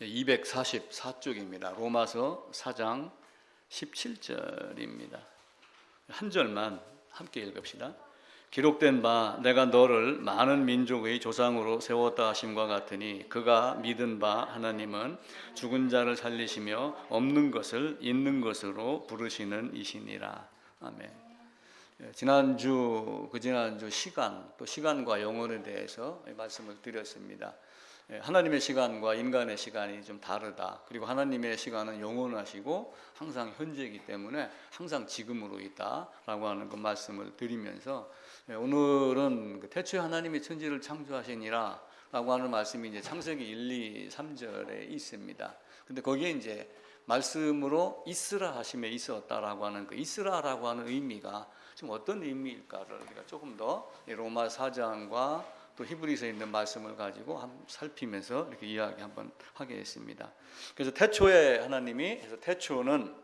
244쪽입니다. 로마서 4장 17절입니다. 한 절만 함께 읽읍시다. 기록된 바 내가 너를 많은 민족의 조상으로 세웠다 하심과 같으니 그가 믿은 바 하나님은 죽은 자를 살리시며 없는 것을 있는 것으로 부르시는 이시니라. 아멘. 지난주 시간, 또 시간과 영혼에 대해서 말씀을 드렸습니다. 하나님의 시간과 인간의 시간이 좀 다르다. 그리고 하나님의 시간은 영원하시고 항상 현재이기 때문에 항상 지금으로 있다라고 하는 그 말씀을 드리면서 오늘은 태초에 하나님이 천지를 창조하시니라 라고 하는 말씀이 이제 창세기 1, 2, 3절에 있습니다. 근데 거기에 이제 말씀으로 있으라 하심에 있었다라고 하는 그 있으라라고 하는 의미가 좀 어떤 의미일까를 우리가 조금 더 로마 4장과 또 히브리서에 있는 말씀을 가지고 한번 살피면서 이렇게 이야기 한번 하겠습니다. 그래서 태초에 하나님이, 그래서 태초는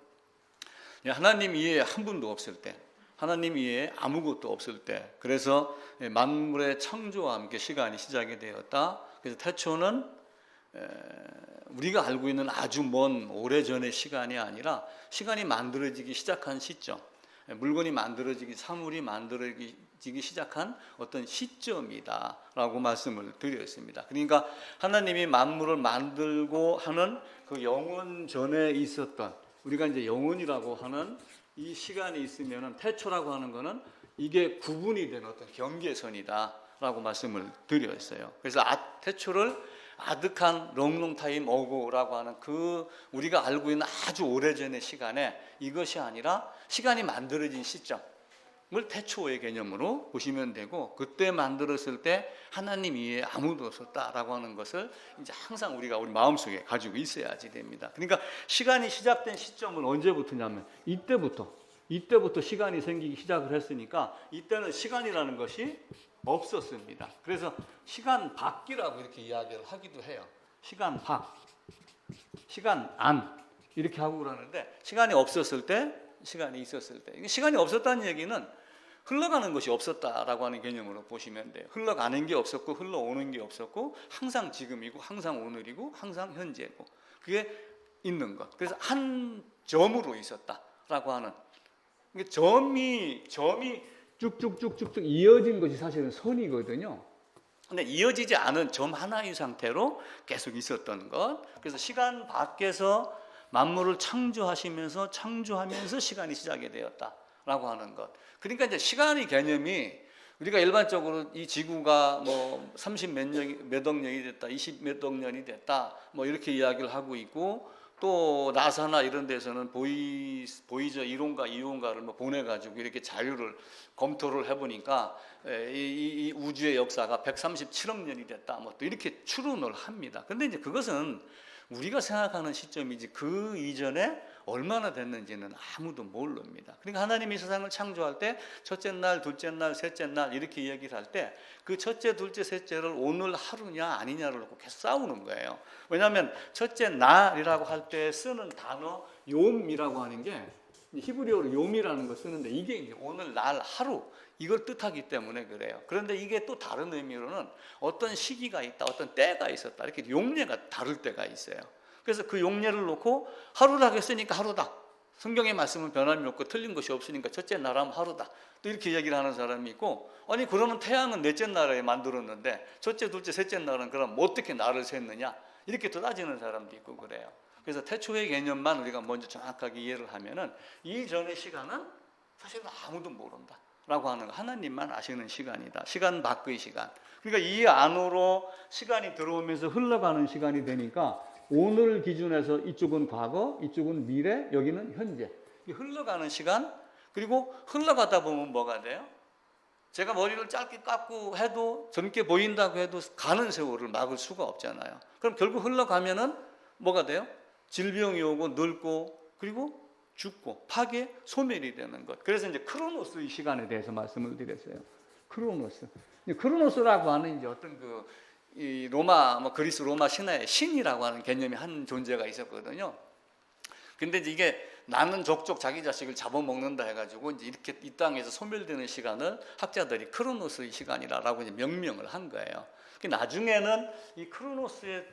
하나님 이외에 한 분도 없을 때, 하나님 이외에 아무것도 없을 때, 그래서 만물의 창조와 함께 시간이 시작이 되었다. 그래서 태초는 우리가 알고 있는 아주 먼 오래전의 시간이 아니라 시간이 만들어지기 시작한 시점, 물건이 만들어지기, 사물이 만들어지기 시작한 어떤 시점이다라고 말씀을 드렸습니다. 그러니까 하나님이 만물을 만들고 하는 그 영원 전에 있었던, 우리가 이제 영원이라고 하는 이 시간이 있으면은 태초라고 하는 거는 이게 구분이 되는 어떤 경계선이다라고 말씀을 드렸어요. 그래서 태초를 아득한 롱롱타임 어고라고 하는 그 우리가 알고 있는 아주 오래전의 시간에 이것이 아니라 시간이 만들어진 시점을 태초의 개념으로 보시면 되고, 그때 만들었을 때 하나님 이외에 아무도 없었다라고 하는 것을 이제 항상 우리 마음속에 가지고 있어야지 됩니다. 그러니까 시간이 시작된 시점은 언제부터냐면 이때부터 시간이 생기기 시작을 했으니까 이때는 시간이라는 것이 없었습니다. 그래서 시간 밖이라고 이렇게 이야기를 하기도 해요. 시간 밖, 시간 안 이렇게 하고 그러는데, 시간이 없었을 때, 시간이 있었을 때, 시간이 없었다는 얘기는 흘러가는 것이 없었다라고 하는 개념으로 보시면 돼요. 흘러가는 게 없었고 흘러오는 게 없었고 항상 지금이고 항상 오늘이고 항상 현재고 그게 있는 것. 그래서 한 점으로 있었다라고 하는, 점이 쭉쭉쭉쭉쭉 이어진 것이 사실은 선이거든요. 근데 이어지지 않은 점 하나의 상태로 계속 있었던 것. 그래서 시간 밖에서 만물을 창조하면서 시간이 시작이 되었다라고 하는 것. 그러니까 이제 시간의 개념이 우리가 일반적으로 이 지구가 뭐 30 몇 억 년이 됐다, 20 몇 억 년이 됐다, 뭐 이렇게 이야기를 하고 있고, 또 나사나 이런 데서는 보이저 1호인가 2호인가를 뭐 보내가지고 이렇게 자료를 검토를 해보니까 이 우주의 역사가 137억 년이 됐다, 뭐 또 이렇게 추론을 합니다. 근데 이제 그것은 우리가 생각하는 시점이지 그 이전에 얼마나 됐는지는 아무도 모릅니다. 그러니까 하나님이 세상을 창조할 때 첫째 날, 둘째 날, 셋째 날 이렇게 얘기를 할 때 그 첫째, 둘째, 셋째를 오늘 하루냐 아니냐를 놓고 계속 싸우는 거예요. 왜냐하면 첫째 날이라고 할 때 쓰는 단어 욤이라고 하는 게 히브리어로 욤이라는 걸 쓰는데 이게 이제 오늘 날 하루 이걸 뜻하기 때문에 그래요. 그런데 이게 또 다른 의미로는 어떤 시기가 있다, 어떤 때가 있었다, 이렇게 용례가 다를 때가 있어요. 그래서 그 용례를 놓고 하루라고 했으니까 하루다. 성경의 말씀은 변함이 없고 틀린 것이 없으니까 첫째 날하면 하루다. 또 이렇게 얘기를 하는 사람이 있고, 아니 그러면 태양은 넷째 날에 만들었는데 첫째, 둘째, 셋째 날은 그럼 어떻게 날을 셌느냐, 이렇게 또 따지는 사람도 있고 그래요. 그래서 태초의 개념만 우리가 먼저 정확하게 이해를 하면은 이전의 시간은 사실은 아무도 모른다 라고 하는 거, 하나님만 아시는 시간이다. 시간 밖의 시간. 그러니까 이 안으로 시간이 들어오면서 흘러가는 시간이 되니까 오늘 기준에서 이쪽은 과거, 이쪽은 미래, 여기는 현재. 흘러가는 시간, 그리고 흘러가다 보면 뭐가 돼요? 제가 머리를 짧게 깎고 해도, 젊게 보인다고 해도 가는 세월을 막을 수가 없잖아요. 그럼 결국 흘러가면은 뭐가 돼요? 질병이 오고 늙고 그리고 죽고 파괴, 소멸이 되는 것. 그래서 이제 크로노스의 시간에 대해서 말씀을 드렸어요. 크로노스라고 하는 이제 어떤 이 그리스 로마 신화의 신이라고 하는 개념이 한 존재가 있었거든요. 근데 이제 이게 나는 족족 자기 자식을 잡아먹는다 해가지고 이제 이렇게 이 땅에서 소멸되는 시간을 학자들이 크로노스의 시간이라고 이제 명명을 한 거예요. 나중에는 이 크로노스의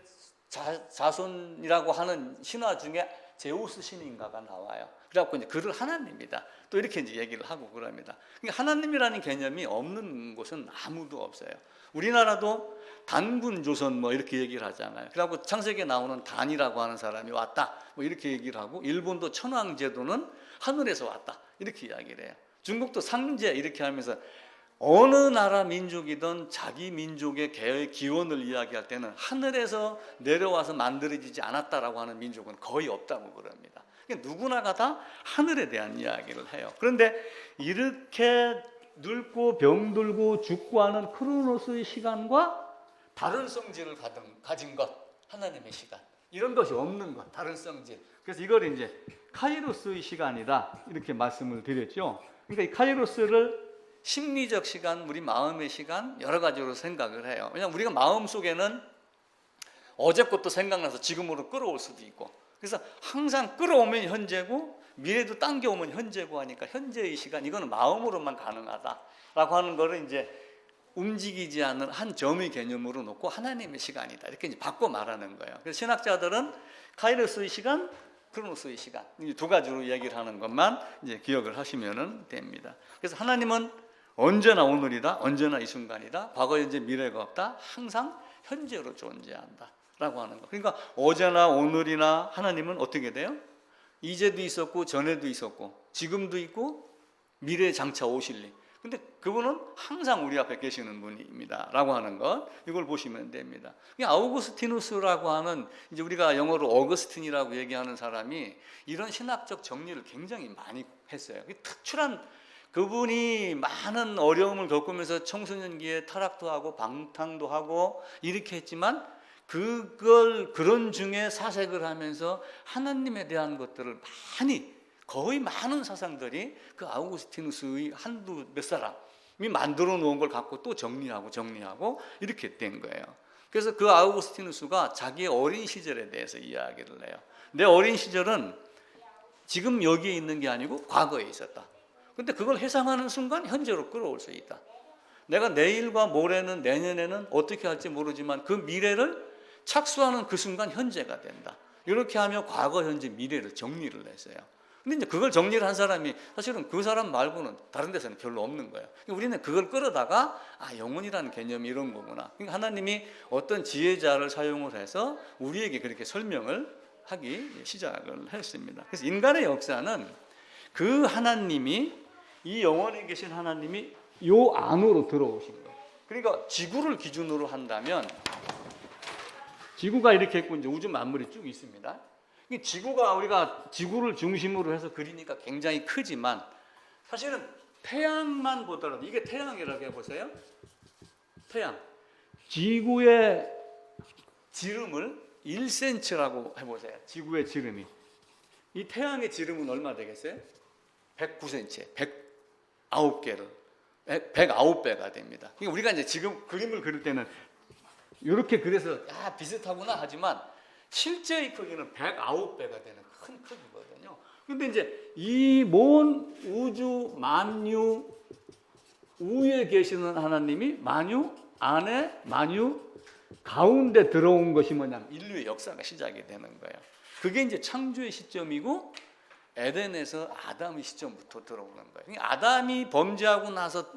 자손이라고 하는 신화 중에 제우스 신인가가 나와요. 그래갖고 이제 그를 하나님이다. 또 이렇게 이제 얘기를 하고 그럽니다. 그러니까 하나님이라는 개념이 없는 곳은 아무도 없어요. 우리나라도 단군 조선 뭐 이렇게 얘기를 하잖아요. 그래갖고 창세기에 나오는 단이라고 하는 사람이 왔다. 뭐 이렇게 얘기를 하고 일본도 천황제도는 하늘에서 왔다. 이렇게 이야기를 해요. 중국도 상제 이렇게 하면서 어느 나라 민족이든 자기 민족의 개의 기원을 이야기할 때는 하늘에서 내려와서 만들어지지 않았다라고 하는 민족은 거의 없다고 그럽니다. 그러니까 누구나가 다 하늘에 대한 이야기를 해요. 그런데 이렇게 늙고 병들고 죽고 하는 크로노스의 시간과 다른 성질을 가진 것, 하나님의 시간, 이런 것이 없는 것, 다른 성질. 그래서 이걸 이제 카이로스의 시간이다 이렇게 말씀을 드렸죠. 그러니까 이 카이로스를 심리적 시간, 우리 마음의 시간 여러 가지로 생각을 해요. 왜냐하면 우리가 마음 속에는 어제 것도 생각나서 지금으로 끌어올 수도 있고, 그래서 항상 끌어오면 현재고 미래도 당겨오면 현재고 하니까 현재의 시간, 이거는 마음으로만 가능하다라고 하는 거를 이제 움직이지 않는 한 점의 개념으로 놓고 하나님의 시간이다 이렇게 이제 바꿔 말하는 거예요. 그래서 신학자들은 카이로스의 시간, 크로노스의 시간 이 두 가지로 얘기를 하는 것만 이제 기억을 하시면 됩니다. 그래서 하나님은 언제나 오늘이다, 언제나 이 순간이다, 과거, 현재, 미래가 없다, 항상 현재로 존재한다라고 하는 거. 그러니까 어제나 오늘이나 하나님은 어떻게 돼요? 이제도 있었고 전에도 있었고 지금도 있고 미래에 장차 오실 일. 근데 그분은 항상 우리 앞에 계시는 분입니다 라고 하는 것, 이걸 보시면 됩니다. 아우구스티누스라고 하는, 이제 우리가 영어로 어거스틴이라고 얘기하는 사람이 이런 신학적 정리를 굉장히 많이 했어요. 특출한, 그분이 많은 어려움을 겪으면서 청소년기에 타락도 하고 방탕도 하고 이렇게 했지만 그런 중에 사색을 하면서 하나님에 대한 것들을 거의 많은 사상들이 그 아우구스티누스의 한두 몇 사람이 만들어 놓은 걸 갖고 또 정리하고 이렇게 된 거예요. 그래서 그 아우구스티누스가 자기의 어린 시절에 대해서 이야기를 해요. 내 어린 시절은 지금 여기에 있는 게 아니고 과거에 있었다. 근데 그걸 회상하는 순간 현재로 끌어올 수 있다. 내가 내일과 모레는, 내년에는 어떻게 할지 모르지만 그 미래를 착수하는 그 순간 현재가 된다. 이렇게 하며 과거, 현재, 미래를 정리를 했어요. 근데 이제 그걸 정리를 한 사람이 사실은 그 사람 말고는 다른 데서는 별로 없는 거예요. 그러니까 우리는 그걸 끌어다가 영혼이라는 개념이 이런 거구나. 그러니까 하나님이 어떤 지혜자를 사용을 해서 우리에게 그렇게 설명을 하기 시작을 했습니다. 그래서 인간의 역사는 그 하나님이, 이 영원에 계신 하나님이 요 안으로 들어오신 거예요. 그러니까 지구를 기준으로 한다면 지구가 이렇게 있고 이제 우주 만물이 쭉 있습니다. 지구가, 우리가 지구를 중심으로 해서 그리니까 굉장히 크지만 사실은 태양만 보더라도, 이게 태양이라고 해보세요. 태양, 지구의 지름을 1cm라고 해보세요. 지구의 지름이, 이 태양의 지름은 얼마 되겠어요? 109cm, 109개를 109배가 됩니다. 그러니까 우리가 이제 지금 그림을 그릴 때는 이렇게 그래서 비슷하구나 하지만 실제의 크기는 109배가 되는 큰 크기거든요. 그런데 이제 이 먼 우주 만유 위에 계시는 하나님이 만유 안에, 만유 가운데 들어온 것이 뭐냐면 인류의 역사가 시작이 되는 거예요. 그게 이제 창조의 시점이고 에덴에서 아담의 시점부터 들어오는 거예요. 그러니까 아담이 범죄하고 나서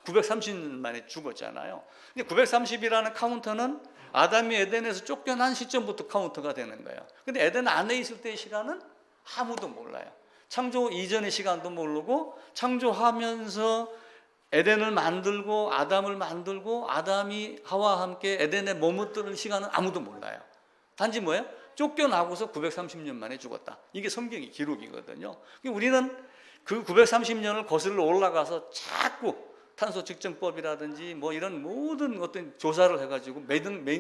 930년 만에 죽었잖아요. 930이라는 카운터는 아담이 에덴에서 쫓겨난 시점부터 카운트가 되는 거예요. 근데 에덴 안에 있을 때의 시간은 아무도 몰라요. 창조 이전의 시간도 모르고, 창조하면서 에덴을 만들고 아담을 만들고 아담이 하와와 함께 에덴에 머무르는 시간은 아무도 몰라요. 단지 뭐예요? 쫓겨나고서 930년 만에 죽었다. 이게 성경의 기록이거든요. 우리는 그 930년을 거슬러 올라가서 자꾸 탄소 측정법이라든지 뭐 이런 모든 어떤 조사를 해가지고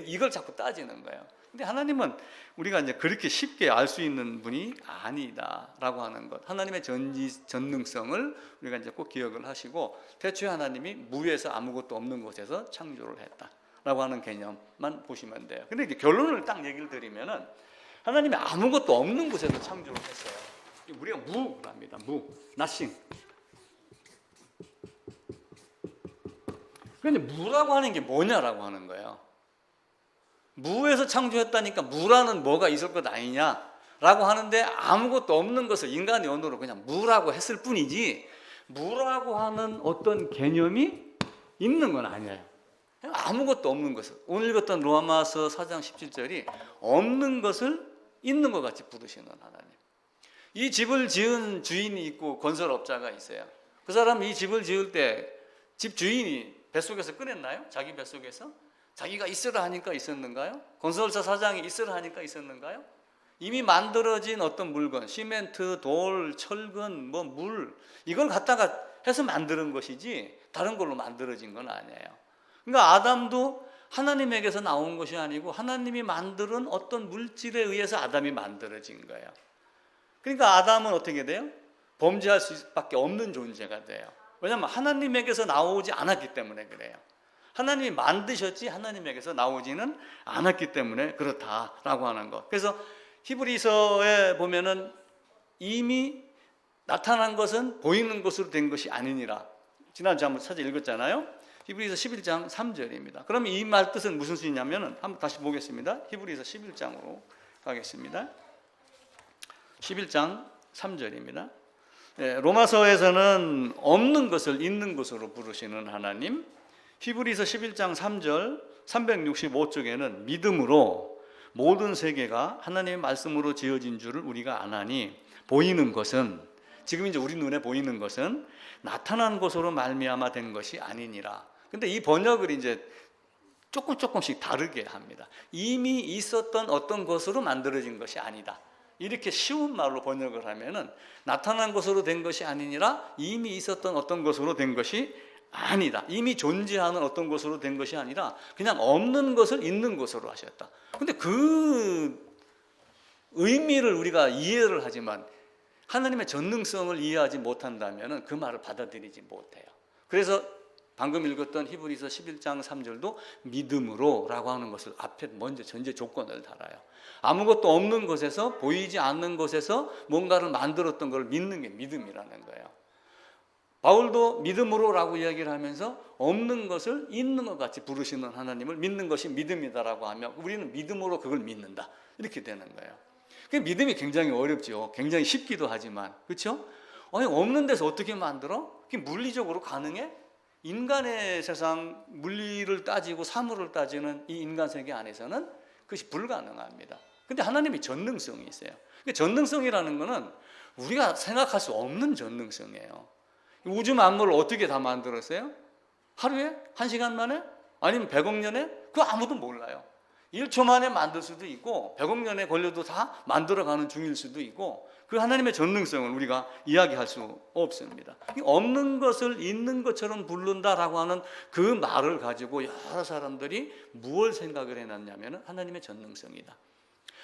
이걸 자꾸 따지는 거예요. 근데 하나님은 우리가 이제 그렇게 쉽게 알 수 있는 분이 아니다라고 하는 것. 하나님의 전능성을 우리가 이제 꼭 기억을 하시고, 태초에 하나님이 무에서 아무것도 없는 곳에서 창조를 했다라고 하는 개념만 보시면 돼요. 근데 이제 결론을 딱 얘기를 드리면은 하나님이 아무것도 없는 곳에서 창조를 했어요. 우리가 무랍니다. nothing. 그런데 무라고 하는 게 뭐냐라고 하는 거예요. 무에서 창조했다니까 무라는 뭐가 있을 것 아니냐라고 하는데 아무것도 없는 것을 인간의 언어로 그냥 무라고 했을 뿐이지 무라고 하는 어떤 개념이 있는 건 아니에요. 아무것도 없는 것을, 오늘 읽었던 로마서 4장 17절이 없는 것을 있는 것 같이 부르시는 하나님. 이 집을 지은 주인이 있고 건설업자가 있어요. 그 사람이 이 집을 지을 때 집 주인이 뱃속에서 꺼냈나요? 자기 뱃속에서? 자기가 있으라 하니까 있었는가요? 건설사 사장이 있으라 하니까 있었는가요? 이미 만들어진 어떤 물건, 시멘트, 돌, 철근, 물, 이걸 갖다가 해서 만드는 것이지 다른 걸로 만들어진 건 아니에요. 그러니까 아담도 하나님에게서 나온 것이 아니고 하나님이 만드는 어떤 물질에 의해서 아담이 만들어진 거예요. 그러니까 아담은 어떻게 돼요? 범죄할 수밖에 없는 존재가 돼요. 왜냐하면 하나님에게서 나오지 않았기 때문에 그래요. 하나님이 만드셨지 하나님에게서 나오지는 않았기 때문에 그렇다라고 하는 것. 그래서 히브리서에 보면은 이미 나타난 것은 보이는 것으로 된 것이 아니니라. 지난주에 한번 사실 읽었잖아요. 히브리서 11장 3절입니다. 그럼 이 말 뜻은 무슨 뜻이냐면 한번 다시 보겠습니다. 히브리서 11장으로 가겠습니다. 11장 3절입니다. 로마서에서는 없는 것을 있는 것으로 부르시는 하나님, 히브리서 11장 3절 365쪽에는 믿음으로 모든 세계가 하나님의 말씀으로 지어진 줄을 우리가 아나니 보이는 것은, 지금 이제 우리 눈에 보이는 것은 나타난 것으로 말미암아 된 것이 아니니라. 근데 이 번역을 이제 조금씩 다르게 합니다. 이미 있었던 어떤 것으로 만들어진 것이 아니다. 이렇게 쉬운 말로 번역을 하면은 나타난 것으로 된 것이 아니니라, 이미 있었던 어떤 것으로 된 것이 아니다. 이미 존재하는 어떤 것으로 된 것이 아니라 그냥 없는 것을 있는 것으로 하셨다. 근데 그 의미를 우리가 이해를 하지만 하나님의 전능성을 이해하지 못한다면 그 말을 받아들이지 못해요. 그래서 방금 읽었던 히브리서 11장 3절도 믿음으로 라고 하는 것을 앞에 먼저 전제 조건을 달아요. 아무것도 없는 것에서, 보이지 않는 것에서 뭔가를 만들었던 걸 믿는 게 믿음이라는 거예요. 바울도 믿음으로 라고 이야기를 하면서 없는 것을 있는 것 같이 부르시는 하나님을 믿는 것이 믿음이다라고 하면 우리는 믿음으로 그걸 믿는다. 이렇게 되는 거예요. 그 믿음이 굉장히 어렵죠. 굉장히 쉽기도 하지만. 그렇죠? 아니, 없는 데서 어떻게 만들어? 그게 물리적으로 가능해? 인간의 세상, 물리를 따지고 사물을 따지는 이 인간 세계 안에서는 그것이 불가능합니다. 근데 하나님이 전능성이 있어요. 전능성이라는 거는 우리가 생각할 수 없는 전능성이에요. 우주 만물을 어떻게 다 만들었어요? 하루에? 1시간 만에? 아니면 100억 년에? 그거 아무도 몰라요. 1초 만에 만들 수도 있고 100억 년에 걸려도 다 만들어가는 중일 수도 있고, 그 하나님의 전능성을 우리가 이야기할 수 없습니다. 없는 것을 있는 것처럼 부른다라고 하는 그 말을 가지고 여러 사람들이 무엇을 생각을 해놨냐면 하나님의 전능성이다.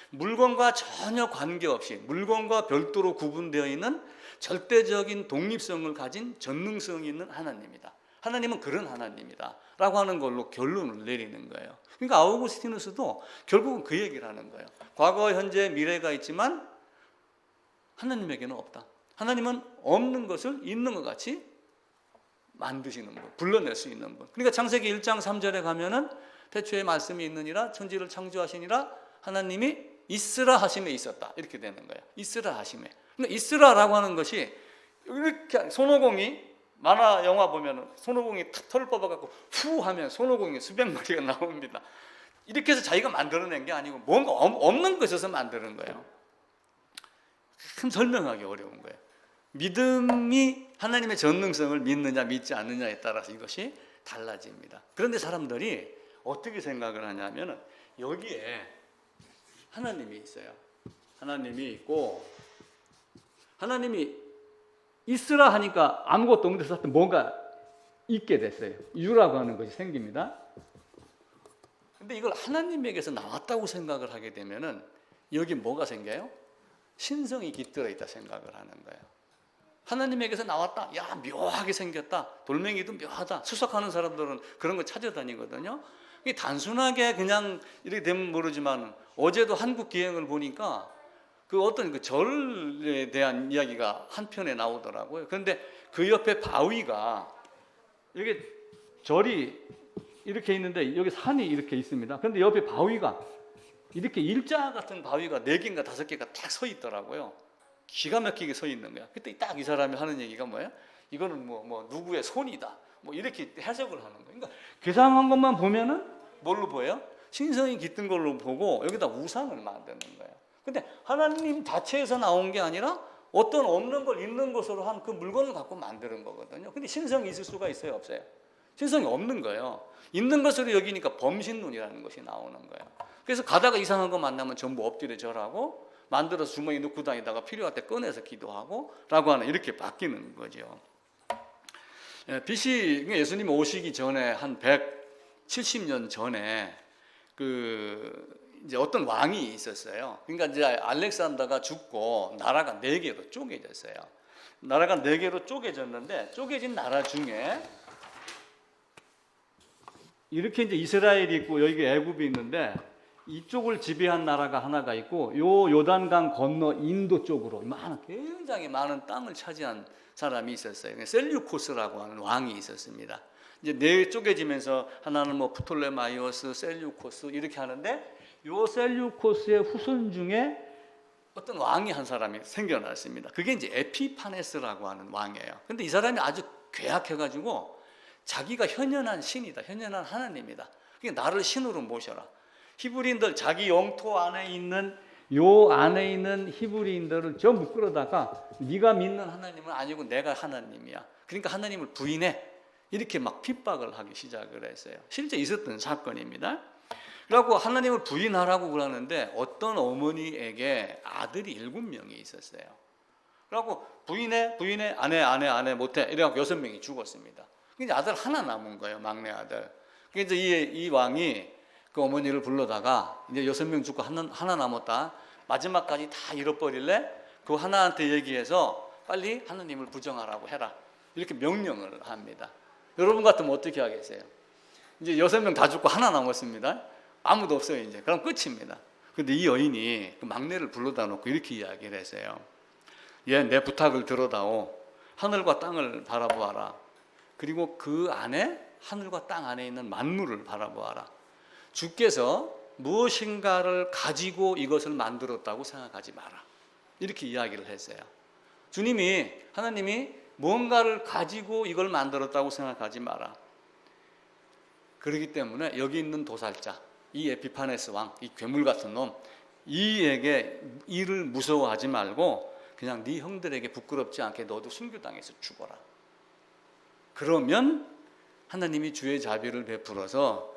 물건과 전혀 관계없이 물건과 별도로 구분되어 있는 절대적인 독립성을 가진 전능성이 있는 하나님이다. 하나님은 그런 하나님이다 라고 하는 걸로 결론을 내리는 거예요. 그러니까 아우구스티누스도 결국은 그 얘기를 하는 거예요. 과거, 현재, 미래가 있지만 하나님에게는 없다. 하나님은 없는 것을 있는 것 같이 만드시는 분, 불러낼 수 있는 분. 그러니까 창세기 1장 3절에 가면은 태초에 말씀이 있느니라, 천지를 창조하시니라, 하나님이 있으라 하심에 있었다. 이렇게 되는 거예요. 있으라 하심에. 그러니까 있으라라고 하는 것이 이렇게 손오공이, 만화 영화 보면 손오공이 탁 털을 뽑아갖고 후 하면 손오공이 수백 마리가 나옵니다. 이렇게 해서 자기가 만들어낸 게 아니고 뭔가 없는 것에서 만드는 거예요. 참 설명하기 어려운 거예요. 믿음이 하나님의 전능성을 믿느냐 믿지 않느냐에 따라서 이것이 달라집니다. 그런데 사람들이 어떻게 생각을 하냐면 여기에 하나님이 있어요. 하나님이 있고, 하나님이 있으라 하니까 아무것도 없는 데서 뭔가 있게 됐어요. 유라고 하는 것이 생깁니다. 근데 이걸 하나님에게서 나왔다고 생각을 하게 되면은 여기 뭐가 생겨요? 신성이 깃들어 있다 생각을 하는 거예요. 하나님에게서 나왔다. 야, 묘하게 생겼다. 돌멩이도 묘하다. 수석하는 사람들은 그런 거 찾아다니거든요. 이게 단순하게 그냥 이렇게 되면 모르지만 어제도 한국 기행을 보니까 그 어떤 그 절에 대한 이야기가 한 편에 나오더라고요. 그런데 그 옆에 바위가, 이게 절이 이렇게 있는데 여기 산이 이렇게 있습니다. 그런데 옆에 바위가 이렇게 일자 같은 바위가 4개인가 5개가 딱 서 있더라고요. 기가 막히게 서 있는 거야. 그때 딱 이 사람이 하는 얘기가 뭐야? 이거는 뭐 누구의 손이다. 뭐 이렇게 해석을 하는 거예요. 그러니까 계산한 것만 보면은 뭘로 보여요? 신성이 깃든 걸로 보고 여기다 우상을 만드는 거예요. 근데 하나님 자체에서 나온 게 아니라 어떤 없는 걸 있는 것으로 한 그 물건을 갖고 만드는 거거든요. 근데 신성이 있을 수가 있어요, 없어요? 신성이 없는 거예요. 있는 것으로 여기니까 범신론이라는 것이 나오는 거예요. 그래서 가다가 이상한 거 만나면 전부 엎드려 절하고 만들어서 주머니 넣고 다니다가 필요할 때 꺼내서 기도하고 라고 하는 이렇게 바뀌는 거죠. BC 예수님이 오시기 전에 한 170년 전에 이제 어떤 왕이 있었어요. 그러니까 이제 알렉산더가 죽고 나라가 4개로 쪼개졌어요. 나라가 4개로 쪼개졌는데 쪼개진 나라 중에 이렇게 이제 이스라엘이 있고 여기 애굽이 있는데 이쪽을 지배한 나라가 하나가 있고 요 요단강 건너 인도 쪽으로 굉장히 많은 땅을 차지한 사람이 있었어요. 셀류코스라고 하는 왕이 있었습니다. 이제 쪼개지면서 하나는 뭐 프톨레마이오스, 셀류코스 이렇게 하는데 요 셀류코스의 후손 중에 어떤 왕이 한 사람이 생겨났습니다. 그게 이제 에피파네스라고 하는 왕이에요. 근데 이 사람이 아주 괴악해가지고 자기가 현현한 신이다, 현현한 하나님이다. 그러니까 나를 신으로 모셔라. 히브리인들 자기 영토 안에 있는 요 안에 있는 히브리인들을 전부 끌어다가 네가 믿는 하나님은 아니고 내가 하나님이야. 그러니까 하나님을 부인해. 이렇게 막 핍박을 하기 시작을 했어요. 실제 있었던 사건입니다. 그래갖고 하나님을 부인하라고 그러는데 어떤 어머니에게 아들이 7명이 있었어요. 그래갖고 부인해, 안 해, 못해. 이래갖고 6명이 죽었습니다. 이제 아들 하나 남은 거예요, 막내 아들. 그래서 이 왕이 그 어머니를 불러다가 이제 6명 죽고 하나 남았다. 마지막까지 다 잃어버릴래? 그 하나한테 얘기해서 빨리 하나님을 부정하라고 해라. 이렇게 명령을 합니다. 여러분 같으면 어떻게 하겠어요? 이제 6명 다 죽고 하나 남았습니다. 아무도 없어요, 이제. 그럼 끝입니다. 근데 이 여인이 그 막내를 불러다 놓고 이렇게 이야기를 했어요. 얘 내 부탁을 들어다오. 하늘과 땅을 바라보아라. 그리고 그 안에 하늘과 땅 안에 있는 만물을 바라보아라. 주께서 무엇인가를 가지고 이것을 만들었다고 생각하지 마라. 이렇게 이야기를 했어요. 하나님이 뭔가를 가지고 이걸 만들었다고 생각하지 마라. 그렇기 때문에 여기 있는 도살자, 이 에피파네스 왕, 이 괴물 같은 놈, 이에게 이를 무서워하지 말고 그냥 네 형들에게 부끄럽지 않게 너도 순교당해서 죽어라. 그러면 하나님이 주의 자비를 베풀어서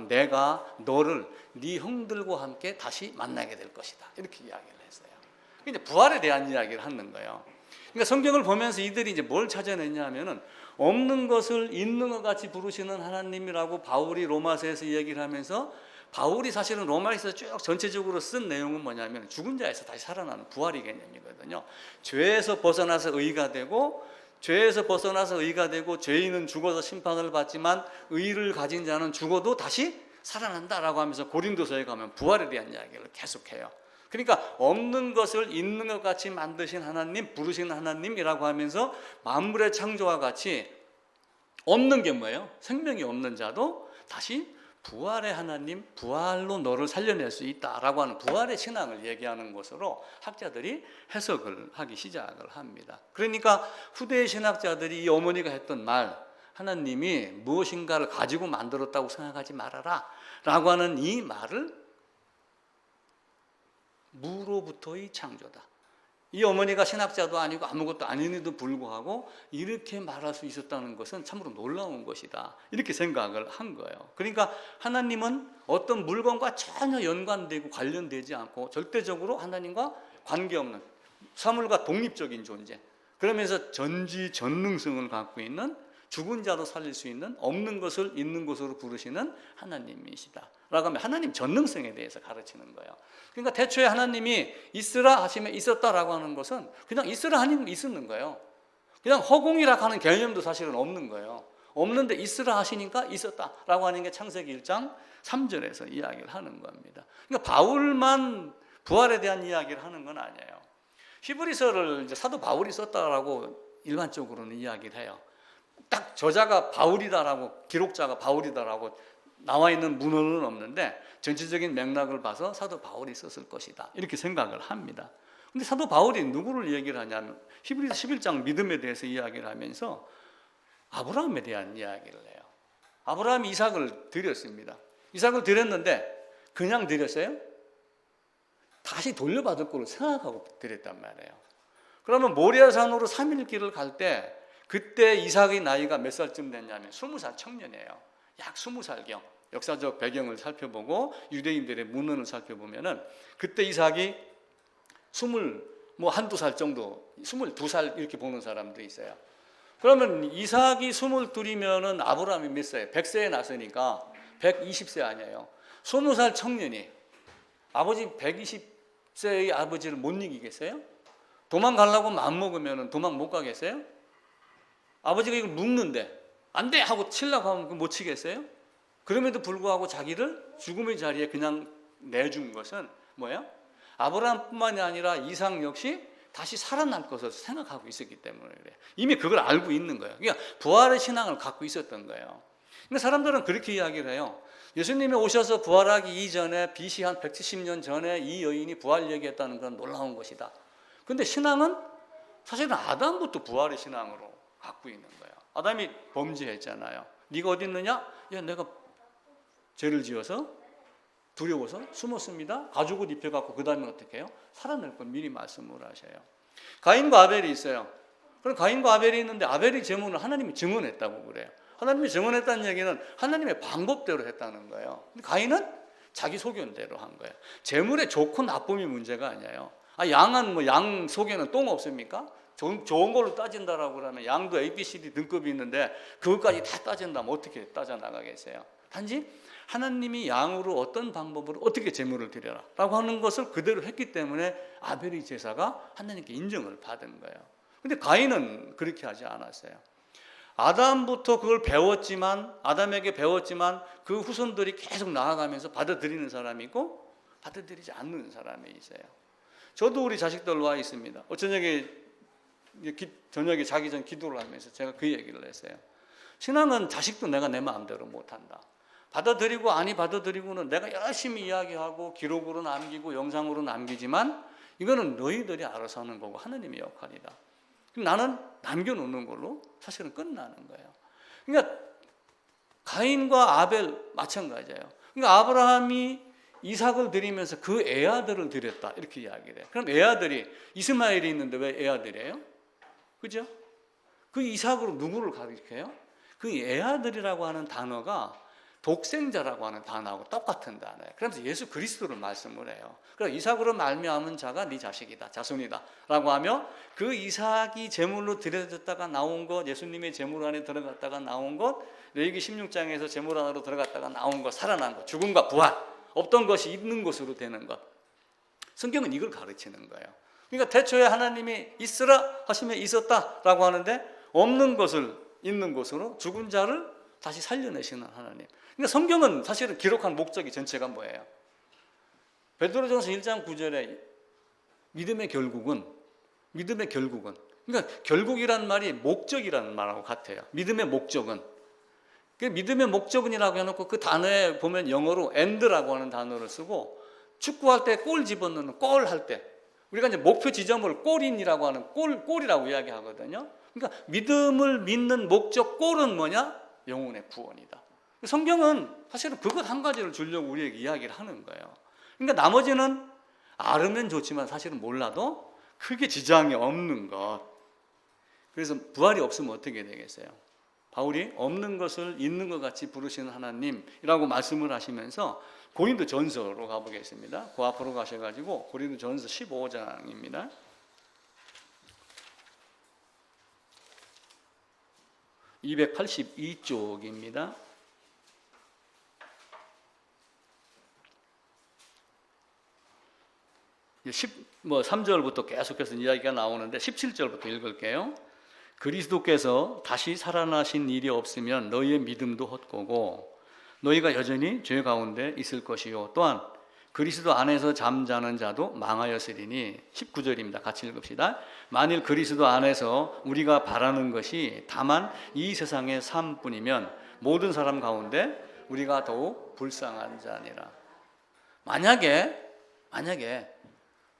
내가 너를 네 형들과 함께 다시 만나게 될 것이다. 이렇게 이야기를 했어요. 이제 부활에 대한 이야기를 하는 거예요. 그러니까 성경을 보면서 이들이 이제 뭘 찾아냈냐 하면은 없는 것을 있는 것 같이 부르시는 하나님이라고 바울이 로마서에서 얘기를 하면서 바울이 사실은 로마에서 쭉 전체적으로 쓴 내용은 뭐냐면 죽은 자에서 다시 살아나는 부활의 개념이거든요. 죄에서 벗어나서 의가 되고 죄인은 죽어서 심판을 받지만 의를 가진 자는 죽어도 다시 살아난다라고 하면서 고린도서에 가면 부활에 대한 이야기를 계속해요. 그러니까 없는 것을 있는 것 같이 만드신 하나님, 부르신 하나님이라고 하면서 만물의 창조와 같이 없는 게 뭐예요? 생명이 없는 자도 다시 부활의 하나님, 부활로 너를 살려낼 수 있다라고 하는 부활의 신앙을 얘기하는 것으로 학자들이 해석을 하기 시작을 합니다. 그러니까 후대의 신학자들이 이 어머니가 했던 말, 하나님이 무엇인가를 가지고 만들었다고 생각하지 말아라 라고 하는 이 말을 무로부터의 창조다. 이 어머니가 신학자도 아니고 아무것도 아닌에도 불구하고 이렇게 말할 수 있었다는 것은 참으로 놀라운 것이다. 이렇게 생각을 한 거예요. 그러니까 하나님은 어떤 물건과 전혀 연관되고 관련되지 않고 절대적으로 하나님과 관계없는 사물과 독립적인 존재. 그러면서 전지전능성을 갖고 있는 죽은 자도 살릴 수 있는 없는 것을 있는 것으로 부르시는 하나님이시다. 라고 하면 하나님 전능성에 대해서 가르치는 거예요. 그러니까 대초에 하나님이 있으라 하시면 있었다라고 하는 것은 그냥 있으라 하니면 있었는 거예요. 그냥 허공이라 하는 개념도 사실은 없는 거예요. 없는데 있으라 하시니까 있었다라고 하는 게 창세기 1장 3절에서 이야기를 하는 겁니다. 그러니까 바울만 부활에 대한 이야기를 하는 건 아니에요. 히브리서를 이제 사도 바울이 썼다라고 일반적으로는 이야기를 해요. 딱 저자가 바울이다라고, 기록자가 바울이다라고 나와 있는 문헌은 없는데 전체적인 맥락을 봐서 사도 바울이 썼을 것이다 이렇게 생각을 합니다. 근데 사도 바울이 누구를 얘기를 하냐면 히브리서 11장 믿음에 대해서 이야기를 하면서 아브라함에 대한 이야기를 해요. 아브라함이 이삭을 드렸습니다. 이삭을 드렸는데 그냥 드렸어요? 다시 돌려받을 거로 생각하고 드렸단 말이에요. 그러면 모리아산으로 3일 길을 갈 때 그때 이삭의 나이가 몇 살쯤 됐냐면 20살 청년이에요. 약 20살경. 역사적 배경을 살펴보고 유대인들의 문헌을 살펴보면은 그때 이삭이 한두 살 정도, 22살 이렇게 보는 사람도 있어요. 그러면 이삭이 22이면은 아브라함이 몇 세? 100세에 났으니까 120세 아니에요. 20살 청년이 아버지 120세의 아버지를 못 이기겠어요? 도망가려고 마음먹으면 도망 못 가겠어요? 아버지가 이걸 묵는데 안 돼! 하고 치려고 하면 못 치겠어요? 그럼에도 불구하고 자기를 죽음의 자리에 그냥 내준 것은 뭐예요? 아브라함뿐만이 아니라 이삭 역시 다시 살아날 것을 생각하고 있었기 때문에 그래요. 이미 그걸 알고 있는 거예요. 그러니까 부활의 신앙을 갖고 있었던 거예요. 근데 사람들은 그렇게 이야기를 해요. 예수님이 오셔서 부활하기 이전에 BC 한 170년 전에 이 여인이 부활 얘기했다는 건 놀라운 것이다. 근데 신앙은 사실은 아담부터 부활의 신앙으로 갖고 있는 거예요. 아담이 범죄했잖아요. 네가 어디 있느냐? 야, 내가 죄를 지어서 두려워서 숨었습니다. 가죽을 입혀갖고 그 다음에 어떻게 해요? 살아날 건 미리 말씀을 하셔요. 가인과 아벨이 있어요. 그럼 가인과 아벨이 있는데 아벨의 제문을 하나님이 증언했다고 그래요. 하나님이 증언했다는 얘기는 하나님의 방법대로 했다는 거예요. 근데 가인은 자기 소견대로 한 거예요. 제물의 좋고 나쁨이 문제가 아니에요. 양은 양 속에는 똥 없습니까? 좋은 걸로 따진다라고 그러면 양도 A, B, C, D 등급이 있는데 그것까지 다 따진다면 어떻게 따져나가겠어요? 단지 하나님이 양으로 어떤 방법으로 어떻게 제물을 드려라 라고 하는 것을 그대로 했기 때문에 아벨의 제사가 하나님께 인정을 받은 거예요. 근데 가인은 그렇게 하지 않았어요. 아담부터 그걸 아담에게 배웠지만 그 후손들이 계속 나아가면서 받아들이는 사람이 있고 받아들이지 않는 사람이 있어요. 저도 우리 자식들 와 있습니다. 저녁에 자기 전 기도를 하면서 제가 그 얘기를 했어요. 신앙은 자식도 내가 내 마음대로 못한다. 받아들이고 아니 받아들이고는 내가 열심히 이야기하고 기록으로 남기고 영상으로 남기지만 이거는 너희들이 알아서 하는 거고 하나님의 역할이다. 나는 남겨놓는 걸로 사실은 끝나는 거예요. 그러니까 가인과 아벨 마찬가지예요. 그러니까 아브라함이 이삭을 드리면서 그 애아들을 드렸다 이렇게 이야기를 해요. 그럼 애아들이 이스마엘이 있는데 왜 애아들이에요? 그죠? 그 이삭으로 누구를 가리켜요? 그 애아들이라고 하는 단어가 독생자라고 하는 단어하고 똑같은 단어예요. 그래서 예수 그리스도를 말씀을 해요. 그래서 이삭으로 말미암은 자가 네 자식이다, 자손이다 라고 하며 그 이삭이 제물로 드려졌다가 나온 것, 예수님의 제물 안에 들어갔다가 나온 것, 레위기 16장에서 제물 안으로 들어갔다가 나온 것, 살아난 것, 죽음과 부활, 없던 것이 있는 것으로 되는 것. 성경은 이걸 가르치는 거예요. 그러니까 태초에 하나님이 있으라 하시면 있었다라고 하는데 없는 것을 있는 것으로 죽은 자를 다시 살려내시는 하나님. 그러니까 성경은 사실은 기록한 목적이 전체가 뭐예요? 베드로전서 1장 9절에 믿음의 결국은 그러니까 결국이란 말이 목적이라는 말하고 같아요. 믿음의 목적은 믿음의 목적은이라고 해놓고 그 단어에 보면 영어로 end라고 하는 단어를 쓰고 축구할 때 골 집어넣는 골 할 때 우리가 이제 목표 지점을 골인이라고 하는 골이라고 이야기하거든요. 그러니까 믿음을 믿는 목적 골은 뭐냐? 영혼의 구원이다. 성경은 사실은 그것 한 가지를 주려고 우리에게 이야기를 하는 거예요. 그러니까 나머지는 알으면 좋지만 사실은 몰라도 크게 지장이 없는 것. 그래서 부활이 없으면 어떻게 되겠어요? 바울이 없는 것을 있는 것 같이 부르시는 하나님이라고 말씀을 하시면서 고린도전서로 가보겠습니다. 그 앞으로 가셔가지고 고린도전서 15장입니다. 282쪽입니다. 3절부터 계속해서 이야기가 나오는데 17절부터 읽을게요. 그리스도께서 다시 살아나신 일이 없으면 너희의 믿음도 헛되고 너희가 여전히 죄 가운데 있을 것이요 또한 그리스도 안에서 잠자는 자도 망하였으리니 19절입니다. 같이 읽읍시다. 만일 그리스도 안에서 우리가 바라는 것이 다만 이 세상의 삶뿐이면 모든 사람 가운데 우리가 더욱 불쌍한 자니라. 만약에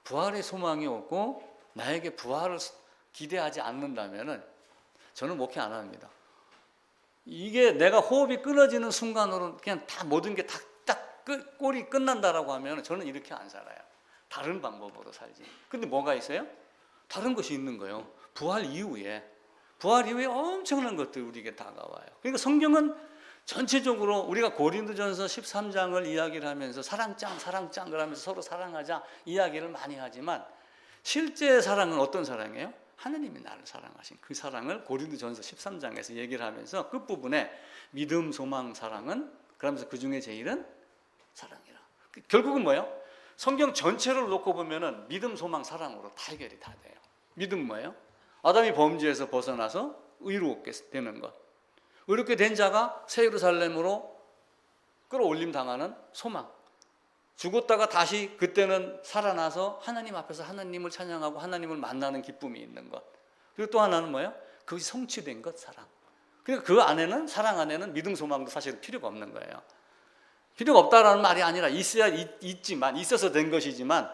부활의 소망이 없고 나에게 부활을 기대하지 않는다면 저는 목회 안 합니다. 이게 내가 호흡이 끊어지는 순간으로 그냥 다 모든 게 딱 꼴이 끝난다라고 하면 저는 이렇게 안 살아요. 다른 방법으로 살지. 근데 뭐가 있어요? 다른 것이 있는 거예요. 부활 이후에 엄청난 것들이 우리에게 다가와요. 그러니까 성경은 전체적으로 우리가 고린도전서 13장을 이야기를 하면서 사랑짱 그러면서 서로 사랑하자 이야기를 많이 하지만 실제 사랑은 어떤 사랑이에요? 하느님이 나를 사랑하신 그 사랑을 고린도전서 13장에서 얘기를 하면서 끝부분에 믿음, 소망, 사랑은 그러면서 그 중에 제일은 사랑이라. 결국은 뭐예요? 성경 전체를 놓고 보면은 믿음, 소망, 사랑으로 다 해결이 다 돼요. 믿음 뭐예요? 아담이 범죄에서 벗어나서 의롭게 되는 것. 의롭게 된 자가 새 예루살렘으로 끌어올림 당하는 소망. 죽었다가 다시 그때는 살아나서 하나님 앞에서 하나님을 찬양하고 하나님을 만나는 기쁨이 있는 것. 그리고 또 하나는 뭐예요? 그것이 성취된 것, 사랑. 그러니까 그 안에는, 사랑 안에는 믿음, 소망도 사실 필요가 없는 거예요. 필요가 없다라는 말이 아니라 있어서 된 것이지만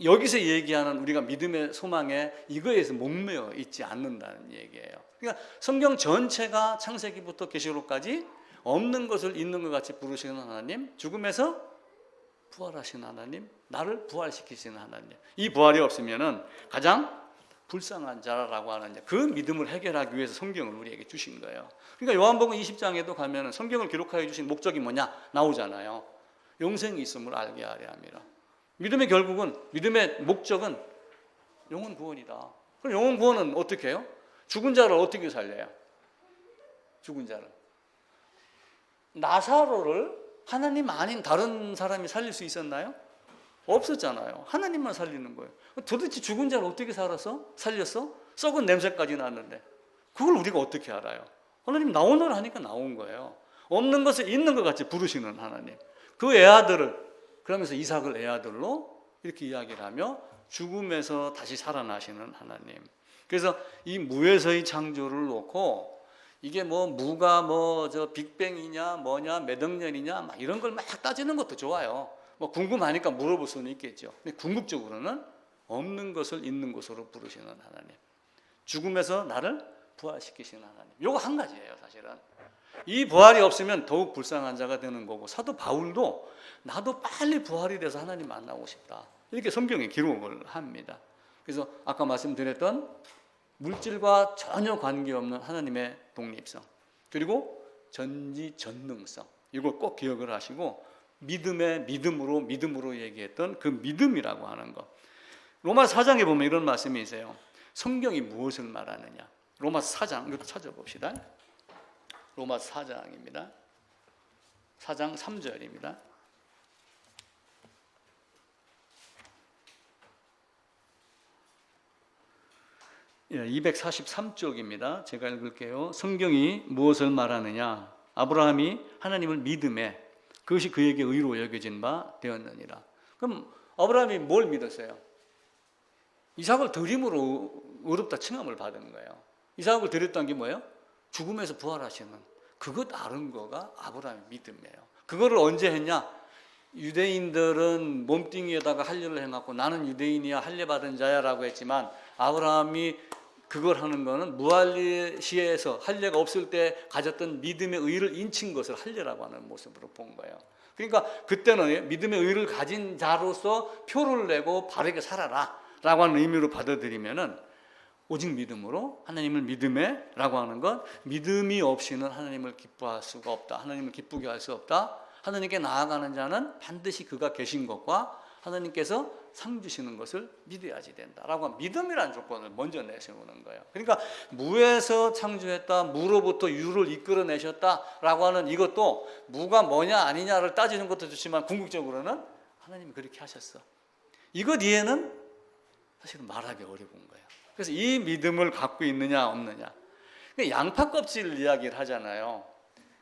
여기서 얘기하는 우리가 믿음의 소망에 이거에서 목매어 있지 않는다는 얘기예요. 그러니까 성경 전체가 창세기부터 계시록까지 없는 것을 있는 것 같이 부르시는 하나님, 죽음에서 부활하신 하나님, 나를 부활시키시는 하나님. 이 부활이 없으면은 가장 불쌍한 자라고 하는 그 믿음을 해결하기 위해서 성경을 우리에게 주신 거예요. 그러니까 요한복음 20장에도 가면은 성경을 기록하여 주신 목적이 뭐냐 나오잖아요. 영생이 있음을 알게 하려 함이라. 믿음의 목적은 영혼 구원이다. 그럼 영혼 구원은 어떻게 해요? 죽은 자를 어떻게 살려요? 죽은 자를. 나사로를 하나님 아닌 다른 사람이 살릴 수 있었나요? 없었잖아요. 하나님만 살리는 거예요. 도대체 죽은 자를 어떻게 살렸어? 썩은 냄새까지 났는데 그걸 우리가 어떻게 알아요? 하나님 나오너라 하니까 나온 거예요. 없는 것을 있는 것 같이 부르시는 하나님. 그 애아들을 그러면서 이삭을 애아들로 이렇게 이야기를 하며 죽음에서 다시 살아나시는 하나님. 그래서 이 무에서의 창조를 놓고 이게 무가 빅뱅이냐 뭐냐 몇 억 년이냐 막 이런 걸 막 따지는 것도 좋아요. 궁금하니까 물어볼 수는 있겠죠. 근데 궁극적으로는 없는 것을 있는 것으로 부르시는 하나님. 죽음에서 나를 부활시키시는 하나님. 요거 한 가지예요, 사실은. 이 부활이 없으면 더욱 불쌍한 자가 되는 거고, 사도 바울도 나도 빨리 부활이 돼서 하나님 만나고 싶다. 이렇게 성경에 기록을 합니다. 그래서 아까 말씀드렸던 물질과 전혀 관계없는 하나님의 독립성, 그리고 전지전능성, 이걸 꼭 기억을 하시고 믿음으로 얘기했던 그 믿음이라고 하는 것. 로마서 4장에 보면 이런 말씀이 있어요. 성경이 무엇을 말하느냐. 로마서 4장, 이것도 찾아봅시다. 로마서 4장입니다. 4장 3절입니다. 243쪽입니다. 제가 읽을게요. 성경이 무엇을 말하느냐. 아브라함이 하나님을 믿음에 그것이 그에게 의로 여겨진 바 되었느니라. 그럼 아브라함이 뭘 믿었어요? 이삭을 드림으로 의롭다 칭함을 받은 거예요. 이삭을 드렸던 게 뭐예요? 죽음에서 부활하시는 그것 아는 거가 아브라함의 믿음이에요. 그거를 언제 했냐? 유대인들은 몸뚱이에다가 할례를 해갖고 나는 유대인이야 할례 받은 자야라고 했지만 아브라함이 그걸 하는 거는 무할례 시에서 할례가 없을 때 가졌던 믿음의 의를 인친 것을 할례라고 하는 모습으로 본 거예요. 그러니까 그때는 믿음의 의를 가진 자로서 표를 내고 바르게 살아라 라고 하는 의미로 받아들이면은 오직 믿음으로 하나님을 믿음에 라고 하는 건 믿음이 없이는 하나님을 기뻐할 수가 없다. 하나님을 기쁘게 할 수 없다. 하나님께 나아가는 자는 반드시 그가 계신 것과 하나님께서 상 주시는 것을 믿어야지 된다라고 하는 믿음이라는 조건을 먼저 내세우는 거예요. 그러니까 무에서 창조했다, 무로부터 유를 이끌어내셨다라고 하는 이것도 무가 뭐냐 아니냐를 따지는 것도 좋지만 궁극적으로는 하나님이 그렇게 하셨어. 이것 이해는 사실은 말하기 어려운 거예요. 그래서 이 믿음을 갖고 있느냐 없느냐. 그러니까 양파 껍질 이야기를 하잖아요.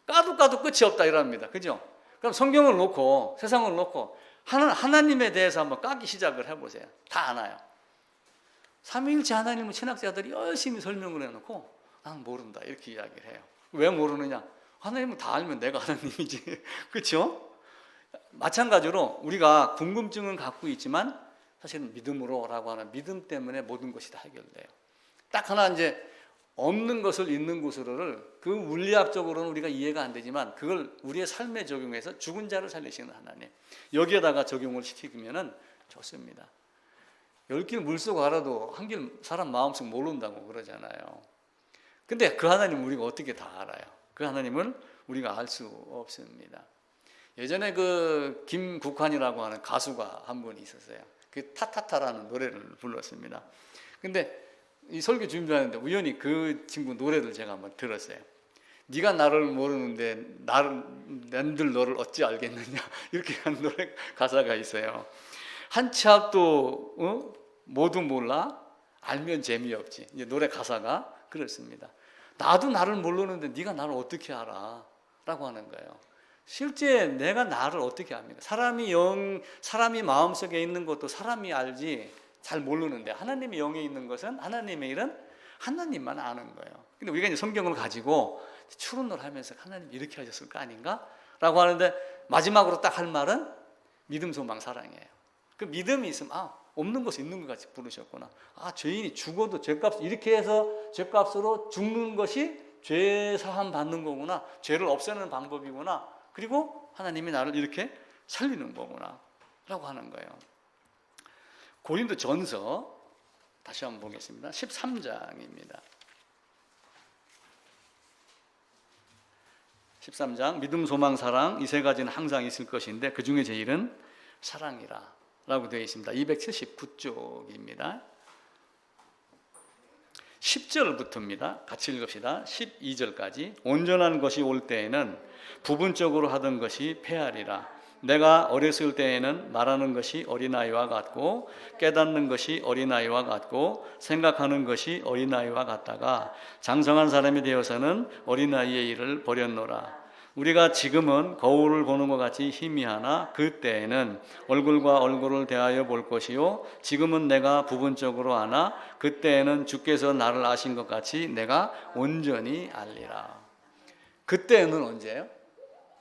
까도 끝이 없다 이럽니다. 그죠? 그럼 성경을 놓고 세상을 놓고 하나님에 대해서 한번 까기 시작을 해보세요. 다 아나요. 삼위일체 하나님은 신학자들이 열심히 설명을 해놓고 나는 모른다 이렇게 이야기를 해요. 왜 모르느냐? 하나님은 다 알면 내가 하나님이지. 그렇죠? 마찬가지로 우리가 궁금증은 갖고 있지만 사실은 믿음으로라고 하는 믿음 때문에 모든 것이 다 해결돼요. 딱 하나 이제 없는 것을 있는 것으로를 그 물리학적으로는 우리가 이해가 안 되지만 그걸 우리의 삶에 적용해서 죽은 자를 살리시는 하나님, 여기에다가 적용을 시키면은 좋습니다. 10길 물속 알아도 한 길 사람 마음속 모른다고 그러잖아요. 근데 그 하나님 우리가 어떻게 다 알아요? 그 하나님은 우리가 알 수 없습니다. 예전에 그 김국환이라고 하는 가수가 한 분이 있었어요. 그 타타타라는 노래를 불렀습니다. 근데 이 설교 준비하는데 우연히 그 친구 노래를 제가 한번 들었어요. 네가 나를 모르는데 남들 너를 어찌 알겠느냐 이렇게 한 노래 가사가 있어요. 한치 앞도 모두 몰라 알면 재미없지. 이제 노래 가사가 그렇습니다. 나도 나를 모르는데 네가 나를 어떻게 알아? 라고 하는 거예요. 실제 내가 나를 어떻게 압니까? 사람이 마음속에 있는 것도 사람이 알지 잘 모르는데 하나님의 영에 있는 것은 하나님의 일은 하나님만 아는 거예요. 근데 우리가 이제 성경을 가지고 추론을 하면서 하나님 이렇게 하셨을 거 아닌가? 라고 하는데 마지막으로 딱 할 말은 믿음, 소망, 사랑이에요. 그 믿음이 있으면 없는 것을 있는 것 같이 부르셨구나. 죄인이 죽어도 죄값 이렇게 해서 죄값으로 죽는 것이 죄 사함 받는 거구나. 죄를 없애는 방법이구나. 그리고 하나님이 나를 이렇게 살리는 거구나 라고 하는 거예요. 고린도 전서 다시 한번 보겠습니다. 13장입니다. 13장 믿음, 소망, 사랑 이 세 가지는 항상 있을 것인데 그 중에 제일은 사랑이라 라고 되어 있습니다. 279쪽입니다. 10절부터입니다. 같이 읽읍시다. 12절까지. 온전한 것이 올 때에는 부분적으로 하던 것이 패하리라. 내가 어렸을 때에는 말하는 것이 어린아이와 같고 깨닫는 것이 어린아이와 같고 생각하는 것이 어린아이와 같다가 장성한 사람이 되어서는 어린아이의 일을 버렸노라. 우리가 지금은 거울을 보는 것 같이 희미하나 그때에는 얼굴과 얼굴을 대하여 볼 것이요 지금은 내가 부분적으로 아나 그때에는 주께서 나를 아신 것 같이 내가 온전히 알리라. 그때는 언제예요?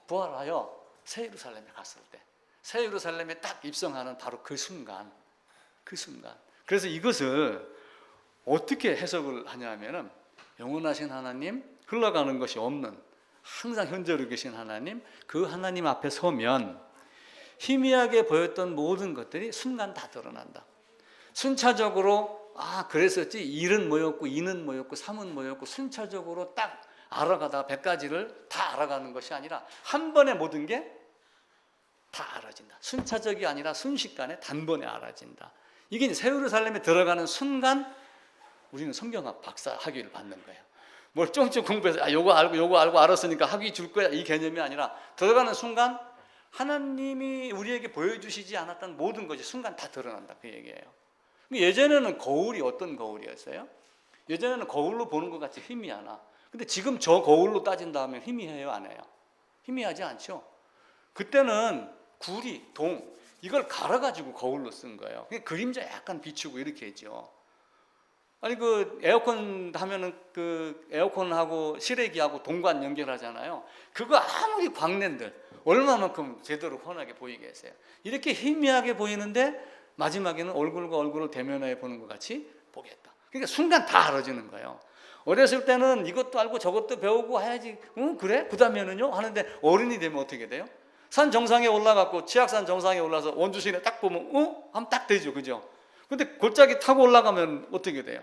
부활하여 새 예루살렘에 갔을 때, 새 예루살렘에 딱 입성하는 바로 그 순간. 그래서 이것을 어떻게 해석을 하냐면은 영원하신 하나님, 흘러가는 것이 없는 항상 현재로 계신 하나님, 그 하나님 앞에 서면 희미하게 보였던 모든 것들이 순간 다 드러난다. 순차적으로 그랬었지, 1은 뭐였고 2는 뭐였고 3은 뭐였고 순차적으로 딱 알아가다가 100가지를 다 알아가는 것이 아니라 한 번에 모든 게 다 알아진다. 순차적이 아니라 순식간에 단번에 알아진다. 이게 새 예루살렘에 들어가는 순간 우리는 성경학 박사 학위를 받는 거예요. 뭘 쫑쫑 공부해서 요거 알고 알았으니까 학위 줄 거야 이 개념이 아니라 들어가는 순간 하나님이 우리에게 보여주시지 않았던 모든 것이 순간 다 드러난다 그 얘기예요. 예전에는 거울이 어떤 거울이었어요? 예전에는 거울로 보는 것 같이 희미하나. 근데 지금 저 거울로 따진다면 희미해요, 안 해요? 희미하지 않죠. 그때는 구리, 동 이걸 갈아가지고 거울로 쓴 거예요. 그림자 약간 비추고 이렇게 했죠. 아니 그 에어컨 하면은 그 에어컨하고 실외기하고 동관 연결하잖아요. 그거 아무리 광낸들 얼마만큼 제대로 환하게 보이게 했어요. 이렇게 희미하게 보이는데 마지막에는 얼굴과 얼굴을 대면해 보는 것 같이 보겠다. 그러니까 순간 다 알아지는 거예요. 어렸을 때는 이것도 알고 저것도 배우고 해야지. 그래? 그 다음에는요? 하는데 어른이 되면 어떻게 돼요? 산 정상에 올라갔고 치악산 정상에 올라서 원주시내 딱 보면 하면 딱 되죠. 그죠? 근데 골짜기 타고 올라가면 어떻게 돼요?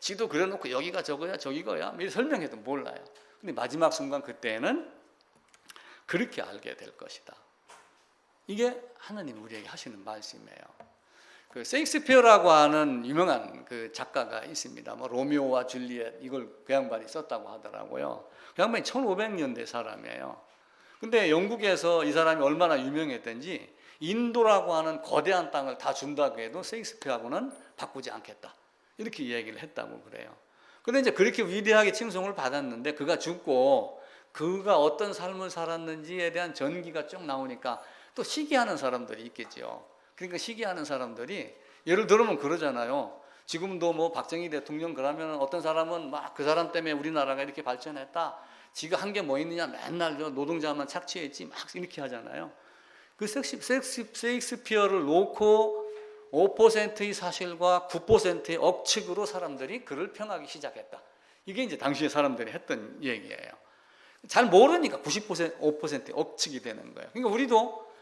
지도 그려놓고 여기가 저거야 저기가야 설명해도 몰라요. 근데 마지막 순간 그때는 그렇게 알게 될 것이다. 이게 하나님 우리에게 하시는 말씀이에요. 그 셰익스피어라고 하는 유명한 그 작가가 있습니다. 뭐 로미오와 줄리엣 이걸 그 양반이 썼다고 하더라고요. 그 양반이 1500년대 사람이에요. 근데 영국에서 이 사람이 얼마나 유명했던지 인도라고 하는 거대한 땅을 다 준다고 해도 셰익스피어하고는 바꾸지 않겠다. 이렇게 이야기를 했다고 그래요. 근데 이제 그렇게 위대하게 칭송을 받았는데 그가 죽고 그가 어떤 삶을 살았는지에 대한 전기가 쭉 나오니까 또 시기하는 사람들이 있겠죠. 그러니까 시기하는 사람들이 예를 들면 그러잖아요. 지금도 뭐 박정희 대통령 그러면 어떤 사람은 막 그 사람 때문에 우리나라가 이렇게 발전했다. 지가 한 게 뭐 있느냐, 맨날 노동자만 착취했지 막 이렇게 하잖아요. 그 셰익스피어를 놓고 5%의 사실과 9%의 억측으로 사람들이 그를 평하기 시작했다. 이게 이제 당시에 사람들이 했던 얘기예요. 잘 모르니까 90%, 5%의 억측이 되는 거예요. 그러니까 우리도